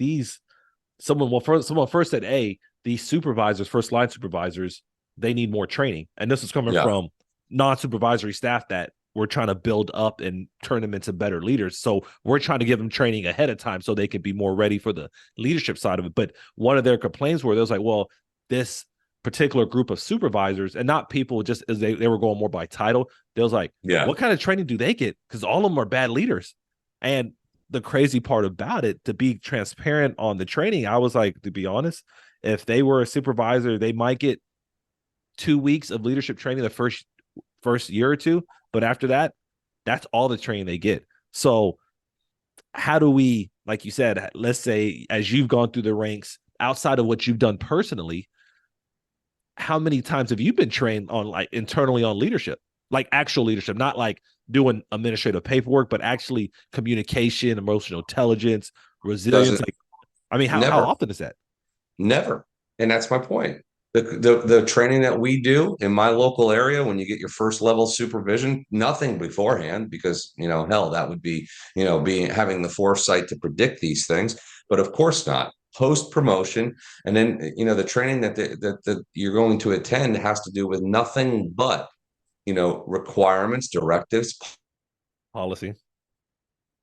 Speaker 2: someone first said, hey, these supervisors, first line supervisors, they need more training. And this was coming
Speaker 3: Yeah.
Speaker 2: from non-supervisory staff that we're trying to build up and turn them into better leaders. So we're trying to give them training ahead of time so they can be more ready for the leadership side of it. But one of their complaints were, they was like, well, this particular group of supervisors, and not people just as they were going more by title, they was like,
Speaker 3: Yeah.
Speaker 2: what kind of training do they get? Because all of them are bad leaders. And the crazy part about it, to be transparent on the training, I was like, to be honest, if they were a supervisor, they might get 2 weeks of leadership training the first year or two, but after that, that's all the training they get. So how do we, like you said, let's say as you've gone through the ranks outside of what you've done personally, how many times have you been trained on like internally on leadership, like actual leadership, not like doing administrative paperwork, but actually communication, emotional intelligence, resilience?
Speaker 3: Doesn't
Speaker 2: Like, I mean, how
Speaker 3: never,
Speaker 2: often is that?
Speaker 3: never. And that's my point. The training that we do in my local area, when you get your first level supervision, nothing beforehand, because hell, that would be, being having the foresight to predict these things. But of course not. Post promotion, and then the training that you're going to attend has to do with nothing but requirements, directives,
Speaker 2: Policy.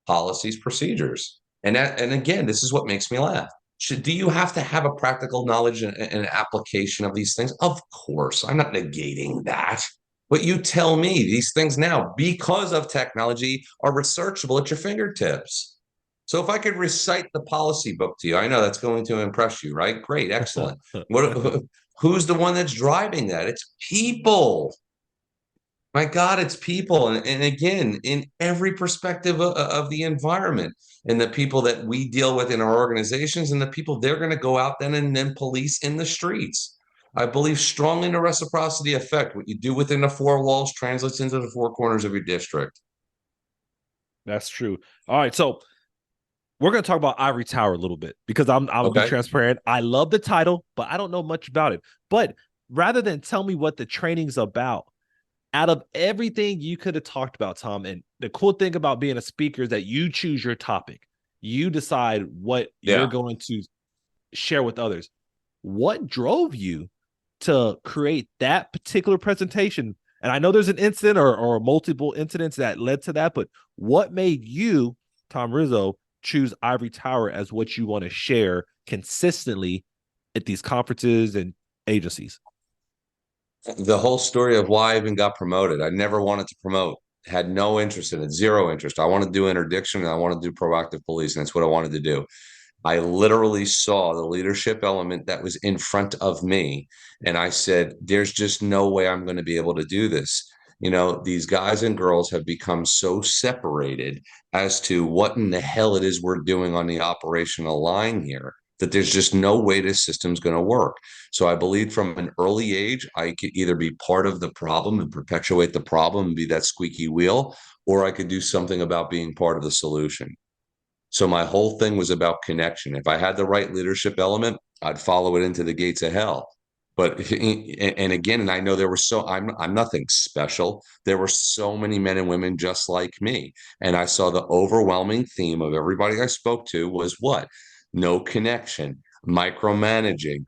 Speaker 3: policies, procedures. And again, this is what makes me laugh. Do you have to have a practical knowledge and application of these things? Of course. I'm not negating that. But you tell me these things now, because of technology, are researchable at your fingertips. So if I could recite the policy book to you, I know that's going to impress you, right? Great, excellent. What, who's the one that's driving that? It's people. My God, it's people. And again, in every perspective of the environment and the people that we deal with in our organizations and the people they're going to go out then and then police in the streets. I believe strongly in the reciprocity effect. What you do within the four walls translates into the four corners of your district.
Speaker 2: That's true. All right. So we're going to talk about Ivory Tower a little bit because I'm going to be
Speaker 3: Okay.
Speaker 2: transparent. I love the title, but I don't know much about it. But rather than tell me what the training's about, out of everything you could have talked about, Tom, and the cool thing about being a speaker is that you choose your topic. You decide what you're going to share with others. What drove you to create that particular presentation? And I know there's an incident or multiple incidents that led to that, but what made you, Tom Rizzo, choose Ivory Tower as what you want to share consistently at these conferences and agencies?
Speaker 3: The whole story of why I even got promoted. I never wanted to promote, had no interest in it, zero interest. I want to do interdiction and I want to do proactive policing. That's what I wanted to do. I literally saw the leadership element that was in front of me. And I said, there's just no way I'm going to be able to do this. You know, these guys and girls have become so separated as to what in the hell it is we're doing on the operational line here that there's just no way this system's going to work. So I believe from an early age, I could either be part of the problem and perpetuate the problem and be that squeaky wheel, or I could do something about being part of the solution. So my whole thing was about connection. If I had the right leadership element, I'd follow it into the gates of hell. But and again, and I know there were I'm nothing special. There were so many men and women just like me, and I saw the overwhelming theme of everybody I spoke to was what? No connection, micromanaging,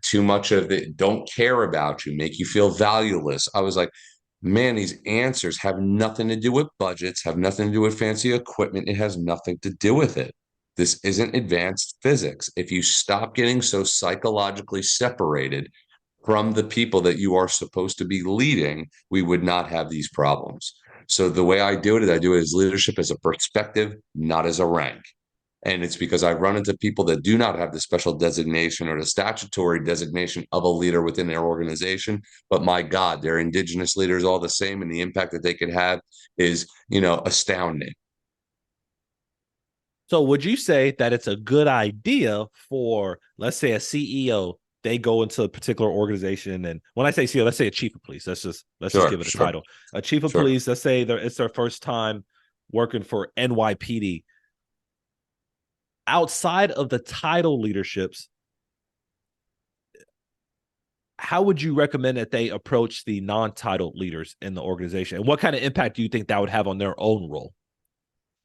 Speaker 3: too much of it, don't care about you, make you feel valueless. I was like, man, these answers have nothing to do with budgets, have nothing to do with fancy equipment. It has nothing to do with it. This isn't advanced physics. If you stop getting so psychologically separated from the people that you are supposed to be leading, we would not have these problems. So the way I do it is as leadership as a perspective, not as a rank. And it's because I run into people that do not have the special designation or the statutory designation of a leader within their organization. But my God, they're indigenous leaders all the same. And the impact that they could have is, astounding.
Speaker 2: So would you say that it's a good idea for, let's say, a CEO, they go into a particular organization, and when I say CEO, let's say a chief of police, let's just give it a title. A chief of police, let's say it's their first time working for NYPD. Outside of the title leaderships, how would you recommend that they approach the non-title leaders in the organization? And what kind of impact do you think that would have on their own role?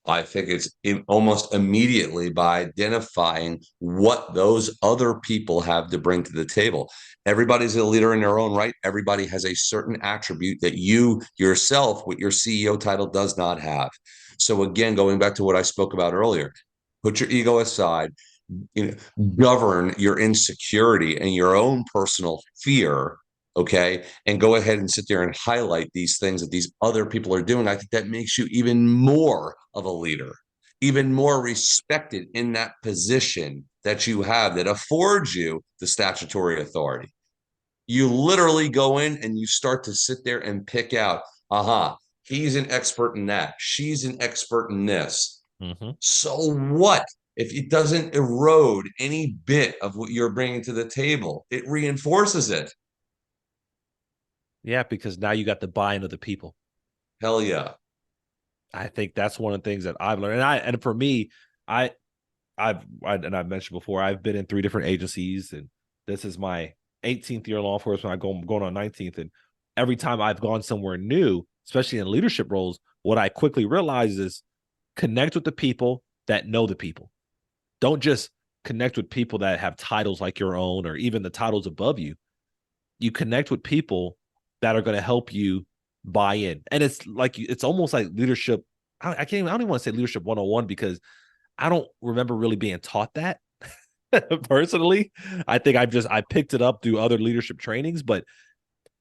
Speaker 3: I think it's almost immediately by identifying what those other people have to bring to the table. Everybody's a leader in their own right. Everybody has a certain attribute that you yourself, with your CEO title, does not have. So again, going back to what I spoke about earlier, put your ego aside, govern your insecurity and your own personal fear, okay, and go ahead and sit there and highlight these things that these other people are doing. I think that makes you even more of a leader, even more respected in that position that you have that affords you the statutory authority. You literally go in and you start to sit there and pick out, he's an expert in that, she's an expert in this. So what? If it doesn't erode any bit of what you're bringing to the table, it reinforces it.
Speaker 2: Yeah, because now you got the buy-in of the people.
Speaker 3: Hell yeah.
Speaker 2: I think that's one of the things that I've learned. And for me, I've mentioned before, I've been in 3 different agencies, and this is my 18th year in law enforcement. I'm going on 19th. And every time I've gone somewhere new, especially in leadership roles, what I quickly realize is connect with the people that know the people. Don't just connect with people that have titles like your own or even the titles above you. You connect with people that are going to help you buy in. And it's almost like leadership. I don't even want to say leadership 101 because I don't remember really being taught that personally. I think I picked it up through other leadership trainings, but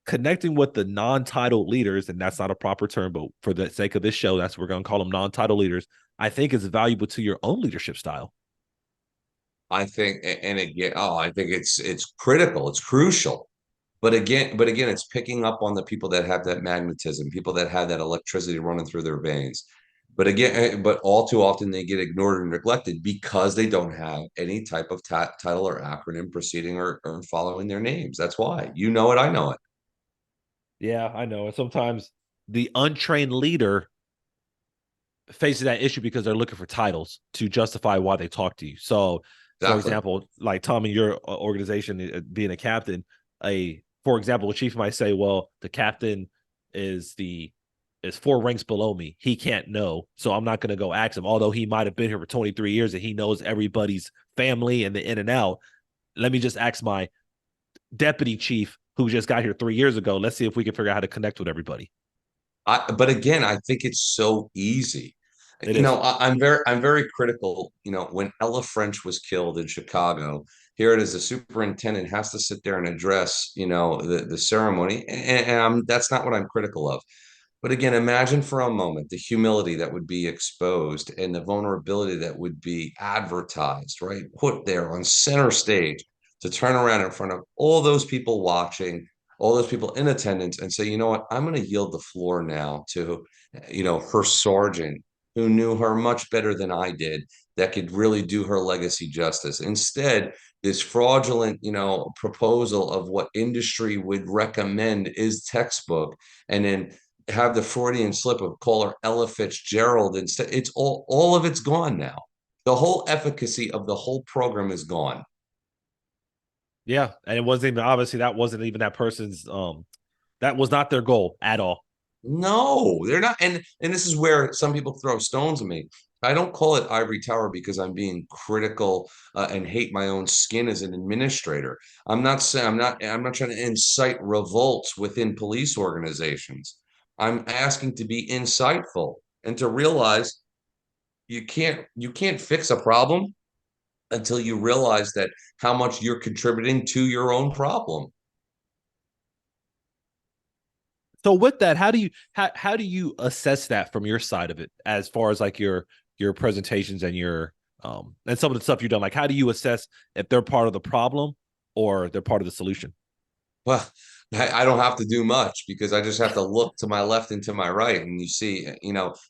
Speaker 2: connecting with the non-title leaders, and that's not a proper term, but for the sake of this show, that's what we're going to call them, non-title leaders, I think is valuable to your own leadership style.
Speaker 3: I think, and again, I think it's critical, it's crucial. But again, it's picking up on the people that have that magnetism, people that have that electricity running through their veins. But all too often they get ignored and neglected because they don't have any type of title or acronym preceding or following their names. That's why. You know it, I know it.
Speaker 2: Yeah, I know. And sometimes the untrained leader faces that issue because they're looking for titles to justify why they talk to you. So, for
Speaker 3: Exactly.
Speaker 2: example, like Tom in your organization being a captain, for example, a chief might say, "Well, the captain is the is four ranks below me. He can't know, so I'm not going to go ask him. Although he might have been here for 23 years and he knows everybody's family and the in and out. Let me just ask my deputy chief who just got here 3 years ago. Let's see if we can figure out how to connect with everybody."
Speaker 3: But again, I think it's so easy.
Speaker 2: It is.
Speaker 3: I'm very critical. When Ella French was killed in Chicago, here it is, the superintendent has to sit there and address, the ceremony, and that's not what I'm critical of. But again, imagine for a moment the humility that would be exposed and the vulnerability that would be advertised, right? Put there on center stage to turn around in front of all those people watching, all those people in attendance and say, you know what, I'm going to yield the floor now to, her sergeant who knew her much better than I did, that could really do her legacy justice. Instead, this fraudulent, proposal of what industry would recommend is textbook, and then have the Freudian slip of call her Ella Fitzgerald instead. It's all of it's gone now. The whole efficacy of the whole program is gone.
Speaker 2: Yeah, and it wasn't even obviously that wasn't even that person's that was not their goal at all.
Speaker 3: No, they're not. And this is where some people throw stones at me. I don't call it Ivory Tower because I'm being critical and hate my own skin as an administrator. I'm not saying I'm not trying to incite revolts within police organizations. I'm asking to be insightful and to realize you can't fix a problem until you realize that how much you're contributing to your own problem.
Speaker 2: So with that, how do you assess that from your side of it as far as like your presentations and your and some of the stuff you've done? Like how do you assess if they're part of the problem or they're part of the solution?
Speaker 3: Well, I don't have to do much because I just have to look to my left and to my right, and you see,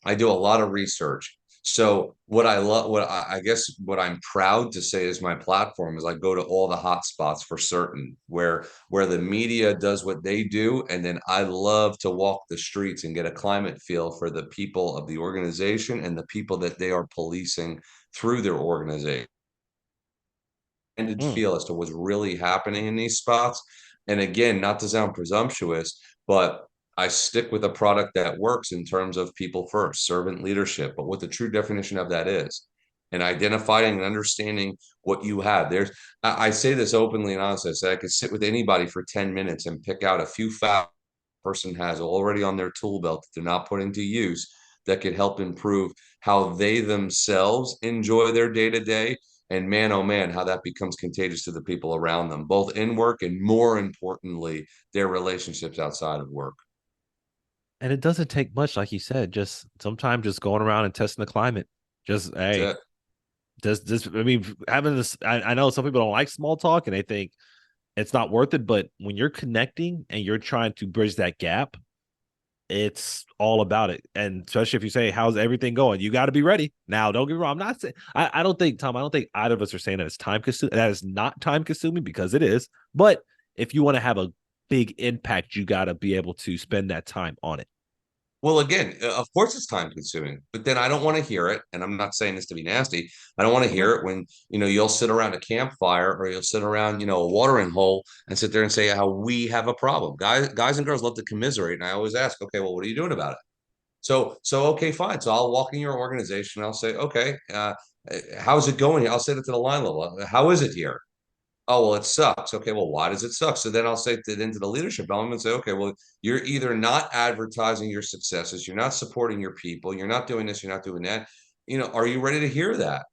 Speaker 3: I do a lot of research. So what I love, I guess, what I'm proud to say is my platform is I go to all the hot spots for certain, where the media does what they do, and then I love to walk the streets and get a climate feel for the people of the organization and the people that they are policing through their organization, and
Speaker 2: Mm.
Speaker 3: feel as to what's really happening in these spots. And again, not to sound presumptuous, but I stick with a product that works in terms of people first, servant leadership, but what the true definition of that is, and identifying and understanding what you have. I say this openly and honestly. I say I could sit with anybody for 10 minutes and pick out a few facts person has already on their tool belt that they're not putting to use that could help improve how they themselves enjoy their day to day. And man, oh man, how that becomes contagious to the people around them, both in work and more importantly, their relationships outside of work.
Speaker 2: And it doesn't take much, like you said, just sometimes just going around and testing the climate. Just
Speaker 3: That's
Speaker 2: hey,
Speaker 3: it.
Speaker 2: does I mean having this I know some people don't like small talk and they think it's not worth it, but when you're connecting and you're trying to bridge that gap, it's all about it. And especially if you say, how's everything going? You got to be ready. Now, don't get me wrong. I'm not saying, I don't think, Tom, I don't think either of us are saying that it's time consuming. That is not time consuming because it is. But if you want to have a big impact, you got to be able to spend that time on it.
Speaker 3: Well, again, of course it's time consuming, but then I don't want to hear it. And I'm not saying this to be nasty. I don't want to
Speaker 2: Okay.
Speaker 3: hear it when, you'll sit around a campfire or you'll sit around, a watering hole and sit there and say how we have a problem. Guys and girls love to commiserate. And I always ask, okay, well, what are you doing about it? So okay, fine. So I'll walk in your organization. I'll say, okay, how's it going here? I'll say it to the line level. How is it here? Oh, well, it sucks. Okay, well, why does it suck? So then I'll say it into the leadership element and say, okay, well, you're either not advertising your successes, you're not supporting your people, you're not doing this, you're not doing that. Are you ready to hear that?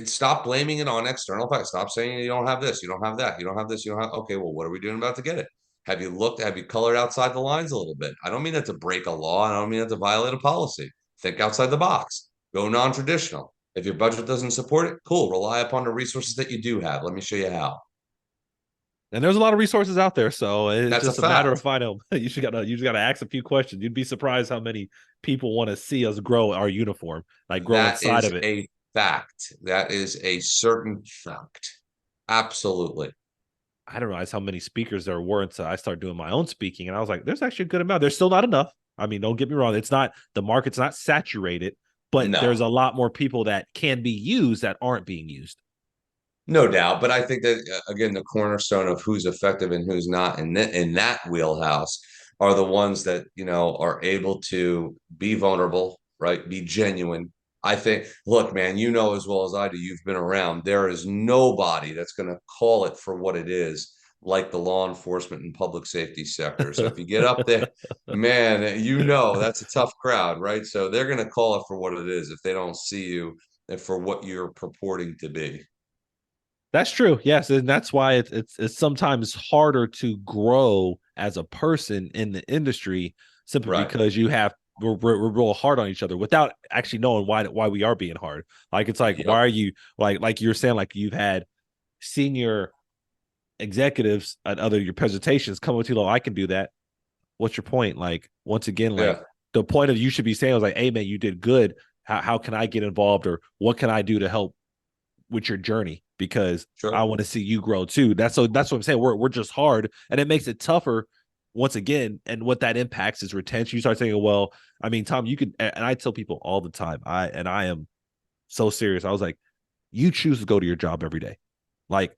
Speaker 3: Stop blaming it on external factors. Stop saying you don't have this, you don't have that, you don't have this, you don't have. Okay, well, what are we doing about to get it? Have you looked? Have you colored outside the lines a little bit? I don't mean that to break a law. I don't mean that to violate a policy. Think outside the box. Go non-traditional. If your budget doesn't support it, cool. Rely upon the resources that you do have. Let me show you how.
Speaker 2: And there's a lot of resources out there, so it's
Speaker 3: That's a
Speaker 2: just a matter of
Speaker 3: fact.
Speaker 2: finding them. You just gotta ask a few questions. You'd be surprised how many people want to see us grow our uniform, like grow
Speaker 3: That
Speaker 2: inside
Speaker 3: is
Speaker 2: of it.
Speaker 3: a fact. That is a certain fact. Absolutely.
Speaker 2: I don't realize how many speakers there were until I started doing my own speaking, and I was like, "There's actually a good amount. There's still not enough. I mean, don't get me wrong. It's not the market's not saturated, but there's
Speaker 3: No,
Speaker 2: a lot more people that can be used that aren't being used."
Speaker 3: no doubt. But I think that again, the cornerstone of who's effective and who's not in that wheelhouse are the ones that are able to be vulnerable, right? Be genuine. I think, look, man, you know as well as I do, you've been around. There is nobody that's going to call it for what it is like the law enforcement and public safety sector. So if you get up there, man, that's a tough crowd, right? So they're going to call it for what it is if they don't see you for what you're purporting to be.
Speaker 2: That's true. Yes, and that's why it's sometimes harder to grow as a person in the industry simply
Speaker 3: Right.
Speaker 2: because we're real hard on each other without actually knowing why we are being hard. Like it's like why
Speaker 3: Yep.
Speaker 2: are you like you're saying like you've had senior executives at other your presentations come with you like I can do that. What's your point? Like once again, like
Speaker 3: Yeah.
Speaker 2: the point of you should be saying was like, hey man, you did good. How can I get involved or what can I do to help with your journey because I
Speaker 3: Sure.
Speaker 2: want to see you grow too. That's what I'm saying. We're just hard, and it makes it tougher once again. And what that impacts is retention. You start saying, well, I mean, Tom, you could, and I tell people all the time, I am so serious. I was like, you choose to go to your job every day. Like,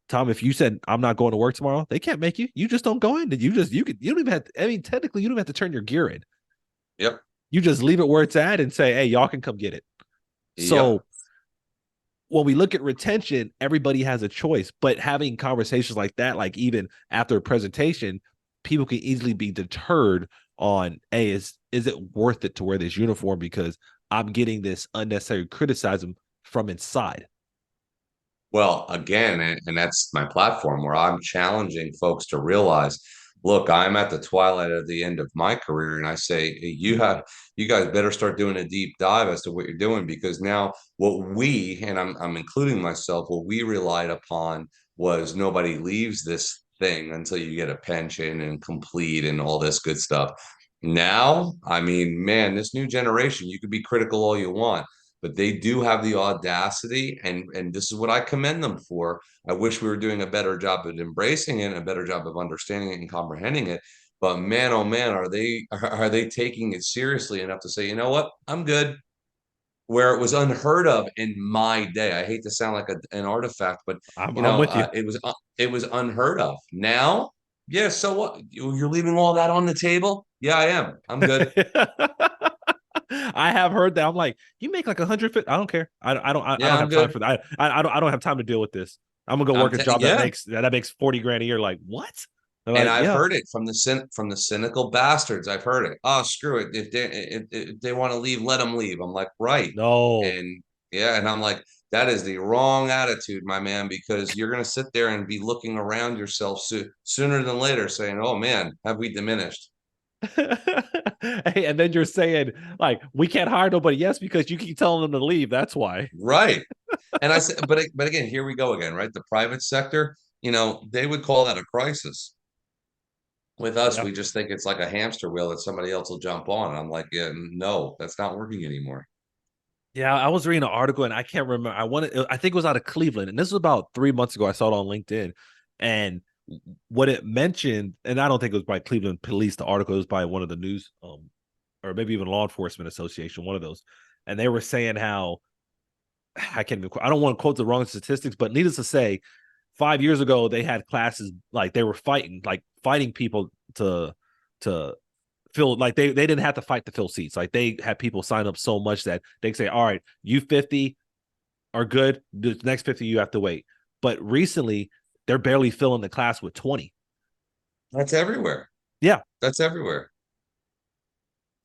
Speaker 2: Tom, if you said I'm not going to work tomorrow, they can't make you. You just don't go in. You don't even have to, I mean, technically you don't have to turn your gear in.
Speaker 3: Yep.
Speaker 2: You just leave it where it's at and say, hey, y'all can come get it.
Speaker 3: Yep.
Speaker 2: So when we look at retention, everybody has a choice, but having conversations like that, like even after a presentation, people can easily be deterred on, hey, is it worth it to wear this uniform because I'm getting this unnecessary criticism from inside?
Speaker 3: Well, again, and that's my platform where I'm challenging folks to realize, look, I'm at the twilight of the end of my career, and I say, you guys better start doing a deep dive as to what you're doing because now what we, and I'm including myself, what we relied upon was nobody leaves this thing until you get a pension and complete and all this good stuff. Now, I mean, man, this new generation, you could be critical all you want, but they do have the audacity, and this is what I commend them for. I wish we were doing a better job of embracing it and a better job of understanding it and comprehending it. But man, oh man, are they taking it seriously enough to say, you know what, I'm good? Where it was unheard of in my day. I hate to sound like an artifact, but
Speaker 2: I'm with you.
Speaker 3: it was unheard of. Now, yeah, so what? You're leaving all that on the table? Yeah, I am. I'm good.
Speaker 2: I have heard that. I'm like, you make like 150. I don't care. I
Speaker 3: Yeah,
Speaker 2: don't
Speaker 3: I'm
Speaker 2: have time
Speaker 3: good.
Speaker 2: for that. I don't have time to deal with this. I'm gonna go work a job that
Speaker 3: Yeah.
Speaker 2: makes 40 grand a year. Like what? They're
Speaker 3: And
Speaker 2: like,
Speaker 3: I've
Speaker 2: yeah,
Speaker 3: heard it from the cynical bastards. I've heard it. Oh, screw it. If they want to leave, let them leave. I'm like, right.
Speaker 2: no.
Speaker 3: And yeah, and I'm like, that is the wrong attitude, my man, because you're gonna sit there and be looking around yourself sooner than later, saying, "Oh man, have we diminished?"
Speaker 2: Hey, and then you're saying like we can't hire nobody. Yes, because you keep telling them to leave. That's why.
Speaker 3: Right. And I said, but again, here we go again, right? The private sector, they would call that a crisis. With us,
Speaker 2: Yeah.
Speaker 3: we just think it's like a hamster wheel that somebody else will jump on. I'm like, yeah, no, that's not working anymore.
Speaker 2: Yeah, I was reading an article and I can't remember. I think it was out of Cleveland, and this was about 3 months ago. I saw it on LinkedIn, and what it mentioned, and I don't think it was by Cleveland Police. The article was by one of the news, or maybe even law enforcement association, one of those, and they were saying how I don't want to quote the wrong statistics, but needless to say, 5 years ago they had classes like they were fighting people to fill like they didn't have to fight to fill seats. Like they had people sign up so much that they say, all right, you 50 are good. The next 50 you have to wait. But recently they're barely filling the class with 20.
Speaker 3: That's everywhere.
Speaker 2: Yeah.
Speaker 3: That's everywhere.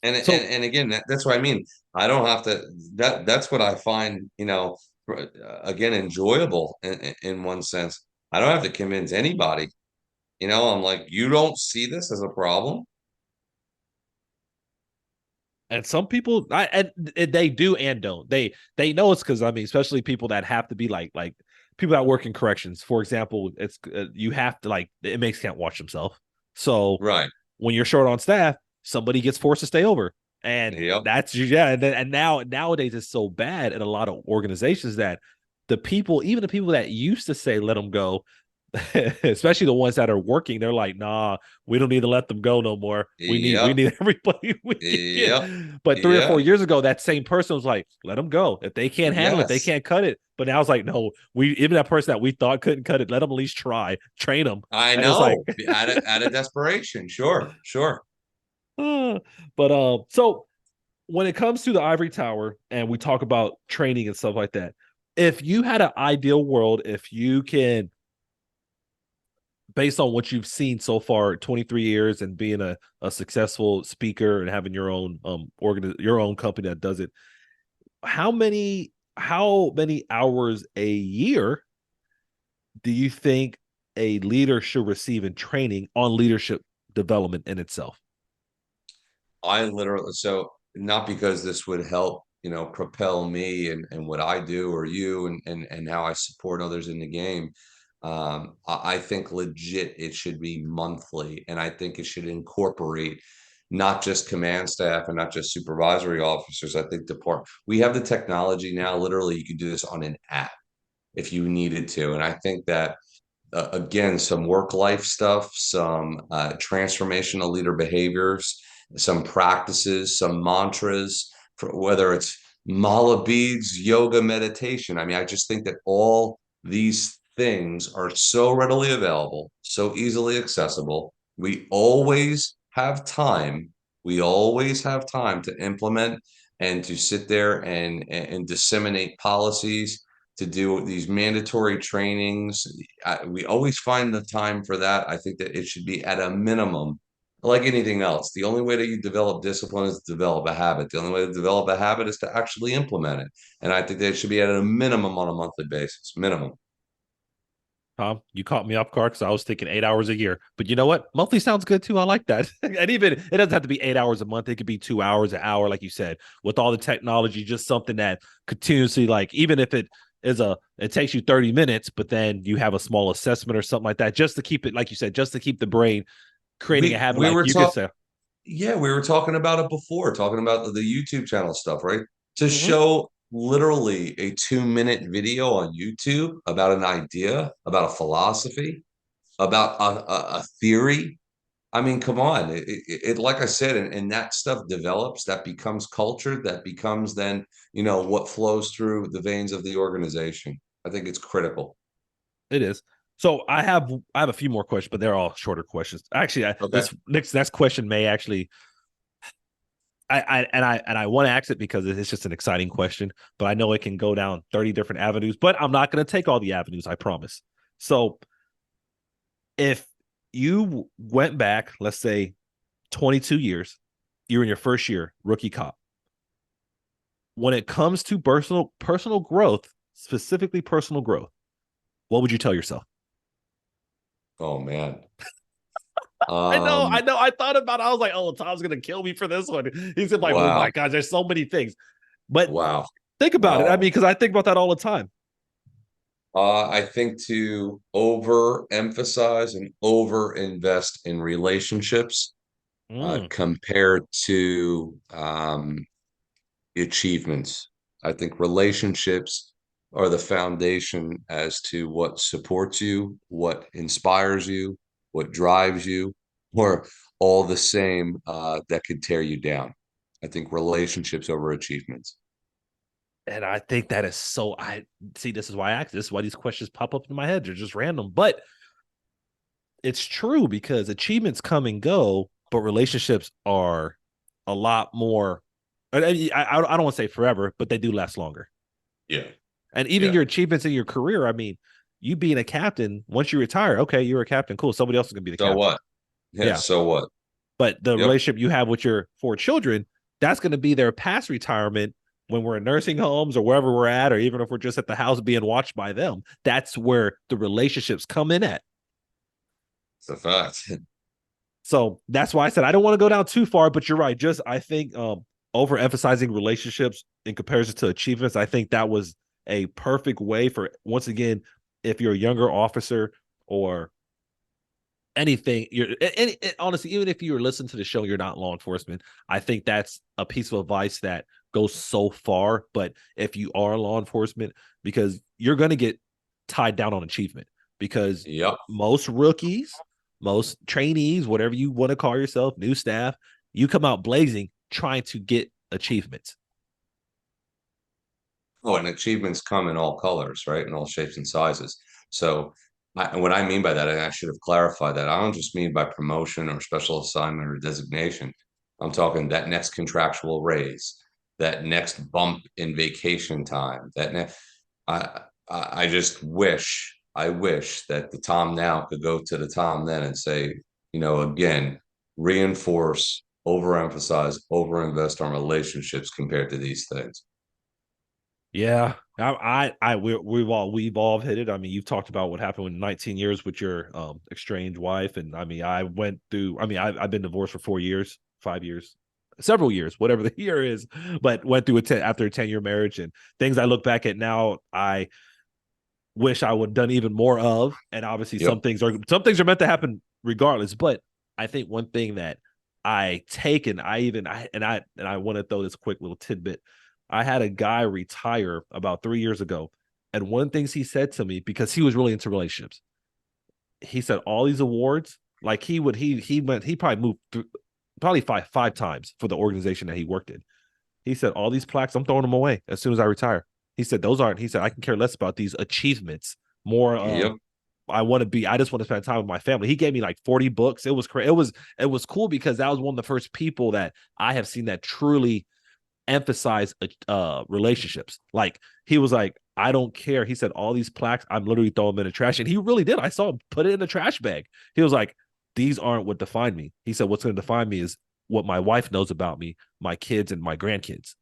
Speaker 3: And
Speaker 2: So
Speaker 3: and again, that's what I mean. I don't have to. That's what I find, again, enjoyable in one sense. I don't have to convince anybody. I'm like, you don't see this as a problem.
Speaker 2: And some people, and they do and don't. They know it's because, I mean, especially people that have to be like people that work in corrections. For example, it's you have to, like, inmates can't watch themselves. So
Speaker 3: Right.
Speaker 2: when you're short on staff, somebody gets forced to stay over. And
Speaker 3: Yep.
Speaker 2: that's, yeah. And nowadays it's so bad in a lot of organizations that even the people that used to say let them go, especially the ones that are working, they're like, nah, we don't need to let them go no more. We
Speaker 3: Yep.
Speaker 2: need everybody we can get.
Speaker 3: Yep.
Speaker 2: But 3 or 4
Speaker 3: Yeah.
Speaker 2: years ago, that same person was like, let them go. If they can't handle it, they
Speaker 3: Yes.
Speaker 2: can't cut it. But now it's like, no, even that person that we thought couldn't cut it, let them at least try, train them.
Speaker 3: I
Speaker 2: And it's like,
Speaker 3: know. Out of desperation. Sure. Sure.
Speaker 2: so when it comes to the Ivory Tower and we talk about training and stuff like that, if you had an ideal world, if you can, based on what you've seen so far, 23 years and being a successful speaker and having your own your own company that does it, how many hours a year do you think a leader should receive in training on leadership development in itself?
Speaker 3: I literally, so not because this would help, propel me and what I do or you and how I support others in the game. I think legit it should be monthly, and I think it should incorporate not just command staff and not just supervisory officers. I think we have the technology now. Literally, you could do this on an app if you needed to, and I think that again, some work life stuff, some transformational leader behaviors, some practices, some mantras, for whether it's mala beads, yoga, meditation. I mean, I just think that all these things are so readily available, so easily accessible. We always have time. We always have time to implement and to sit there and disseminate policies, to do these mandatory trainings. We always find the time for that. I think that it should be at a minimum, like anything else. The only way that you develop discipline is to develop a habit. The only way to develop a habit is to actually implement it. And I think that it should be at a minimum on a monthly basis, minimum.
Speaker 2: Tom, you caught me off guard because I was thinking 8 hours a year. But you know what? Monthly sounds good too. I like that. And even it doesn't have to be 8 hours a month. It could be 2 hours, an hour, like you said, with all the technology, just something that continuously, like, even if it takes you 30 minutes, but then you have a small assessment or something like that, just to keep it, like you said, just to keep the brain creating a
Speaker 3: We
Speaker 2: habit,
Speaker 3: we
Speaker 2: like
Speaker 3: were
Speaker 2: you could
Speaker 3: talking,
Speaker 2: say.
Speaker 3: yeah, we were talking about it before, talking about the YouTube channel stuff, right? To
Speaker 2: Mm-hmm.
Speaker 3: show literally a 2-minute video on YouTube about an idea, about a philosophy, about a theory. I mean, come on. Like I said, and that stuff develops, that becomes culture, that becomes then, what flows through the veins of the organization. I think it's critical.
Speaker 2: It is. So I have a few more questions, but they're all shorter questions. Actually,
Speaker 3: Okay.
Speaker 2: this next question may actually I want to ask it because it's just an exciting question, but I know it can go down 30 different avenues, but I'm not going to take all the avenues, I promise. So if you went back, let's say 22 years, you're in your first year, rookie cop. When it comes to personal growth, specifically personal growth, what would you tell yourself?
Speaker 3: Oh man.
Speaker 2: I know, I
Speaker 3: Um,
Speaker 2: know. I thought about it. I was like, oh, Tom's gonna kill me for this one. He's like, oh my
Speaker 3: wow.
Speaker 2: gosh, there's so many things. But
Speaker 3: Wow.
Speaker 2: think about it. I mean,
Speaker 3: Um,
Speaker 2: because I think about that all the time.
Speaker 3: I think to overemphasize and over invest in relationships
Speaker 2: Mm,
Speaker 3: compared to achievements. I think relationships are the foundation as to what supports you, what inspires you, what drives you, or all the same that could tear you down. I think relationships over achievements.
Speaker 2: and I think that is so. I see. This is why I ask. This is why these questions pop up in my head. They're just random, but it's true because achievements come and go, but relationships are a lot more. I don't want to say forever, but they do last longer.
Speaker 3: Yeah.
Speaker 2: And even
Speaker 3: Yeah.
Speaker 2: your achievements in your career, I mean, you being a captain, once you retire, okay, you're a captain, cool. Somebody else is gonna be the
Speaker 3: So
Speaker 2: captain.
Speaker 3: what? Yeah.
Speaker 2: Yeah.
Speaker 3: So what?
Speaker 2: But the
Speaker 3: Yep.
Speaker 2: relationship you have with your 4 children, that's gonna be their past retirement when we're in nursing homes or wherever we're at, or even if we're just at the house being watched by them. That's where the relationships come in at.
Speaker 3: It's a fact.
Speaker 2: So that's why I said I don't want to go down too far, but you're right. Just I think overemphasizing relationships in comparison to achievements, I think that was a perfect way for, once again, if you're a younger officer or anything, honestly, even if you were listening to the show, you're not law enforcement, I think that's a piece of advice that goes so far. But if you are law enforcement, because you're going to get tied down on achievement, because
Speaker 3: Yep.
Speaker 2: most rookies, most trainees, whatever you want to call yourself, new staff, you come out blazing trying to get achievements.
Speaker 3: Oh, and achievements come in all colors, right? In all shapes and sizes. So what I mean by that, and I should have clarified that, I don't just mean by promotion or special assignment or designation. I'm talking that next contractual raise, that next bump in vacation time, I just wish, I wish that the Tom now could go to the Tom then and say, again, reinforce, overemphasize, overinvest on relationships compared to these things.
Speaker 2: Yeah, we've all hit it. I mean, you've talked about what happened in 19 years with your estranged wife, and I mean, I went through. I mean, I've been divorced for 4 years, 5 years, several years, whatever the year is, but went through after a 10-year marriage, and things I look back at now, I wish I would have done even more of. And obviously,
Speaker 3: Yep.
Speaker 2: some things are meant to happen regardless. But I think one thing that I take, and I want to throw this quick little tidbit. I had a guy retire about 3 years ago, and one of the things he said to me, because he was really into relationships, he said all these awards, like he probably moved through probably five times for the organization that he worked in. He said all these plaques, I'm throwing them away as soon as I retire. He said those aren't. He said I can care less about these achievements. More,
Speaker 3: Yep.
Speaker 2: I just want to spend time with my family. He gave me like 40 books. It was crazy. It was cool because that was one of the first people that I have seen that truly emphasize relationships. Like he was like, I don't care. He said all these plaques, I'm literally throwing them in the trash, and he really did. I saw him put it in the trash bag. He was like, these aren't what define me. He said what's going to define me is what my wife knows about me, my kids, and my grandkids.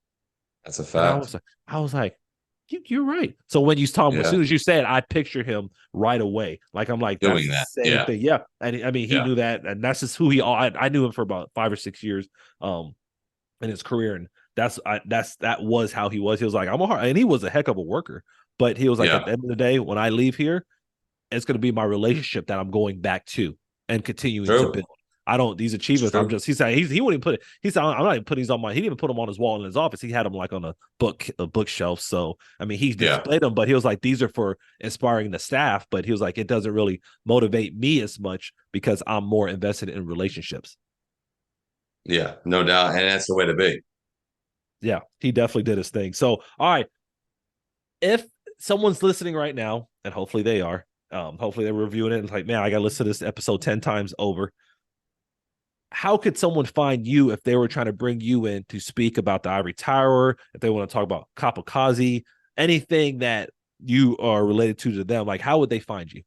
Speaker 3: That's a
Speaker 2: And
Speaker 3: fact.
Speaker 2: I was like, you're right. So when you saw him, as
Speaker 3: Yeah.
Speaker 2: soon as you said, I picture him right away. Like I'm like, that's
Speaker 3: Doing
Speaker 2: the
Speaker 3: that.
Speaker 2: same
Speaker 3: Yeah.
Speaker 2: thing. Yeah. And I mean, he
Speaker 3: Yeah.
Speaker 2: knew that, and that's just who he. I knew him for about 5 or 6 years, in his career, and that was how he was. He was like, I'm a hard, and he was a heck of a worker. But he was like,
Speaker 3: Yeah.
Speaker 2: at the end of the day, when I leave here, it's going to be my relationship that I'm going back to and continuing to
Speaker 3: True.
Speaker 2: build. I don't these
Speaker 3: It's
Speaker 2: achievements. I'm
Speaker 3: true.
Speaker 2: just he said he wouldn't even put it. He said I'm not even putting these on my. He didn't even put them on his wall in his office. He had them like on a bookshelf. So I mean, he
Speaker 3: Yeah.
Speaker 2: displayed them, but he was like, these are for inspiring the staff. But he was like, it doesn't really motivate me as much because I'm more invested in relationships.
Speaker 3: Yeah. No doubt. And that's the way to be.
Speaker 2: Yeah, he definitely did his thing. So all right, if someone's listening right now, and hopefully they are, hopefully they're reviewing it and like, man, I got to listen to this episode 10 times over. How could someone find you if they were trying to bring you in to speak about the Ivory Tower, if they want to talk about Copikaze, anything that you are related to them? Like, how would they find you?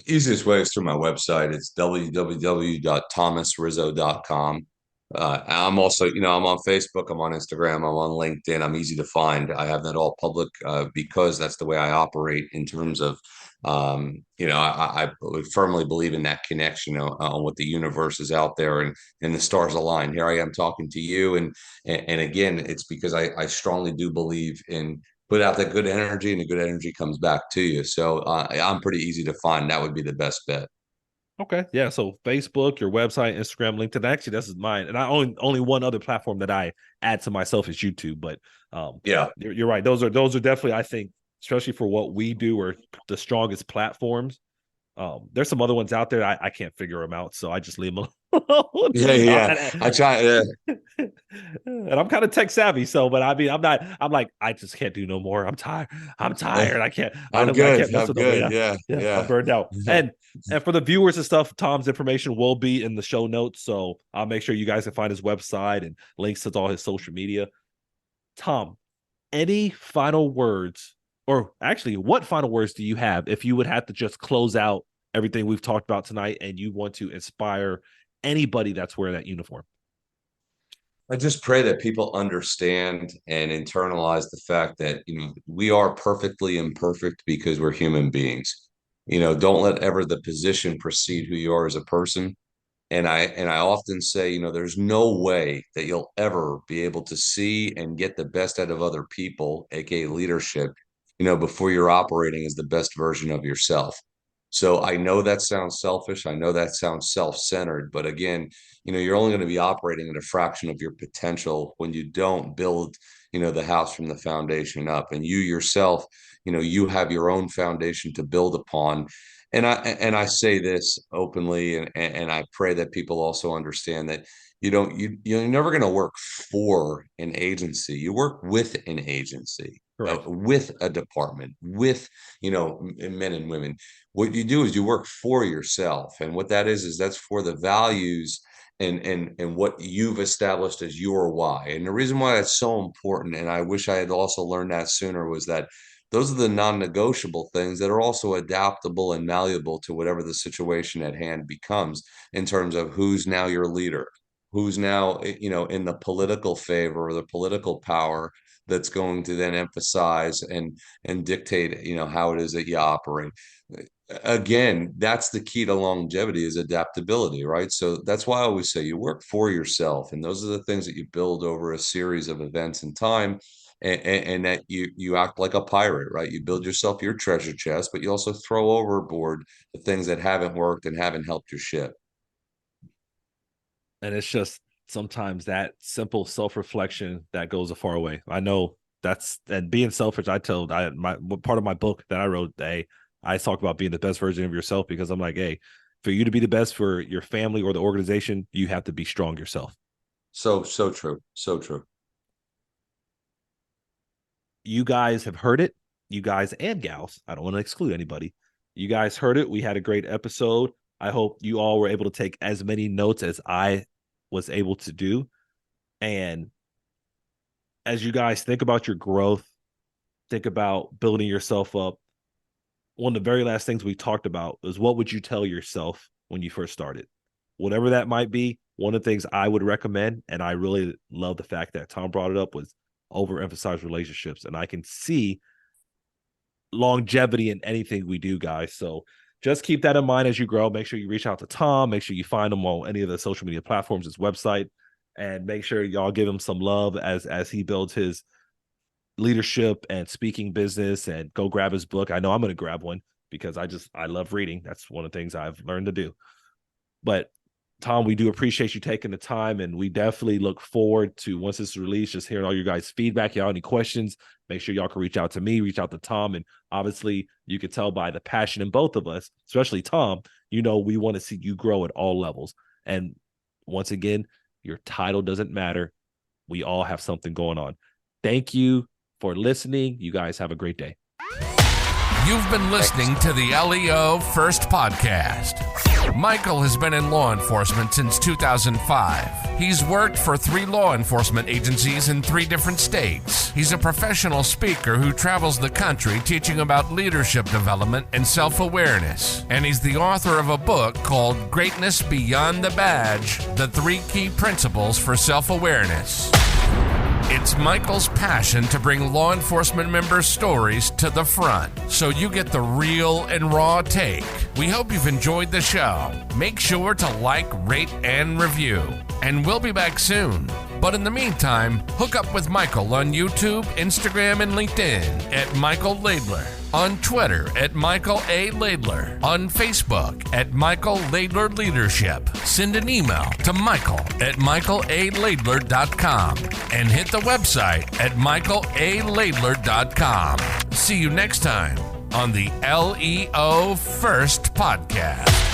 Speaker 3: Easiest way is through my website. It's www.thomasrizzo.com. I'm also, I'm on Facebook, I'm on Instagram, I'm on LinkedIn. I'm easy to find. I have that all public because that's the way I operate in terms of, I firmly believe in that connection on what the universe is out there and the stars align. Here I am talking to you. And again, it's because I strongly do believe in put out that good energy and the good energy comes back to you. So I'm pretty easy to find. That would be the best bet.
Speaker 2: Okay, yeah. So Facebook, your website, Instagram, LinkedIn. Actually, this is mine, and I only one other platform that I add to myself is YouTube. But
Speaker 3: Yeah.
Speaker 2: you're right. Those are definitely, I think, especially for what we do, are the strongest platforms. There's some other ones out there I can't figure them out, so I just leave them alone.
Speaker 3: Yeah. Yeah. I try. Yeah.
Speaker 2: And I'm kind of tech savvy, so but I mean, I'm not. I'm like, I just can't do no more. I'm tired. I'm tired. I can't.
Speaker 3: I'm
Speaker 2: I
Speaker 3: good.
Speaker 2: can't mess
Speaker 3: I'm
Speaker 2: with nobody.
Speaker 3: good. Yeah.
Speaker 2: Yeah, I'm
Speaker 3: Yeah.
Speaker 2: burned out. And for the viewers and stuff, Tom's information will be in the show notes, so I'll make sure you guys can find his website and links to all his social media. Tom, any final words, or actually, what final words do you have if you would have to just close out everything we've talked about tonight and you want to inspire anybody that's wearing that uniform?
Speaker 3: I just pray that people understand and internalize the fact that, we are perfectly imperfect because we're human beings. Don't let ever the position precede who you are as a person. And I often say, there's no way that you'll ever be able to see and get the best out of other people, aka leadership, before you're operating as the best version of yourself. So I know that sounds selfish. I know that sounds self-centered, but again, you're only going to be operating at a fraction of your potential when you don't build, the house from the foundation up. And you yourself, you have your own foundation to build upon. And I say this openly, and I pray that people also understand that you're never going to work for an agency. You work with an agency, with a department, with men and women. What you do is you work for yourself, and what that is that's for the values and what you've established as your why. And the reason why that's so important, and I wish I had also learned that sooner, was that those are the non-negotiable things that are also adaptable and malleable to whatever the situation at hand becomes, in terms of who's now your leader, who's now, in the political favor or the political power that's going to then emphasize and dictate, how it is that you operate. Again, that's the key to longevity, is adaptability, right? So that's why I always say you work for yourself, and those are the things that you build over a series of events in time. And that you act like a pirate, right? You build yourself your treasure chest, but you also throw overboard the things that haven't worked and haven't helped your ship.
Speaker 2: And it's just sometimes that simple self-reflection that goes a far way. I know and being selfish, part of my book that I wrote, I talk about being the best version of yourself, because I'm like, hey, for you to be the best for your family or the organization, you have to be strong yourself.
Speaker 3: So true. So true.
Speaker 2: You guys have heard it. You guys and gals, I don't want to exclude anybody. You guys heard it. We had a great episode. I hope you all were able to take as many notes as I was able to do. And as you guys think about your growth, think about building yourself up, one of the very last things we talked about is, what would you tell yourself when you first started? Whatever that might be, one of the things I would recommend, and I really love the fact that Tom brought it up, was overemphasize relationships. And I can see longevity in anything we do, guys. So just keep that in mind as you grow. Make sure you reach out to Tom. Make sure you find him on any of the social media platforms, his website, and make sure y'all give him some love as he builds his leadership and speaking business. And go grab his book. I know I'm going to grab one because I love reading. That's one of the things I've learned to do. But Tom, we do appreciate you taking the time, and we definitely look forward to, once this is released, just hearing all your guys' feedback. Y'all any questions, make sure y'all can reach out to me, reach out to Tom. And obviously you can tell by the passion in both of us, especially Tom, we want to see you grow at all levels. And once again, your title doesn't matter. We all have something going on. Thank you for listening. You guys have a great day.
Speaker 1: You've been listening to the LEO First Podcast. Michael has been in law enforcement since 2005. He's worked for 3 law enforcement agencies in 3 different states. He's a professional speaker who travels the country teaching about leadership development and self-awareness. And he's the author of a book called Greatness Beyond the Badge: The 3 Key Principles for Self-Awareness. It's Michael's passion to bring law enforcement members' stories to the front, so you get the real and raw take. We hope you've enjoyed the show. Make sure to like, rate, and review. And we'll be back soon. But in the meantime, hook up with Michael on YouTube, Instagram, and LinkedIn at Michael Laidler, on Twitter at Michael A. Laidler, on Facebook at Michael Laidler Leadership. Send an email to michael@michaelalaidler.com and hit the website at michaelalaidler.com. See you next time on the LEO First Podcast.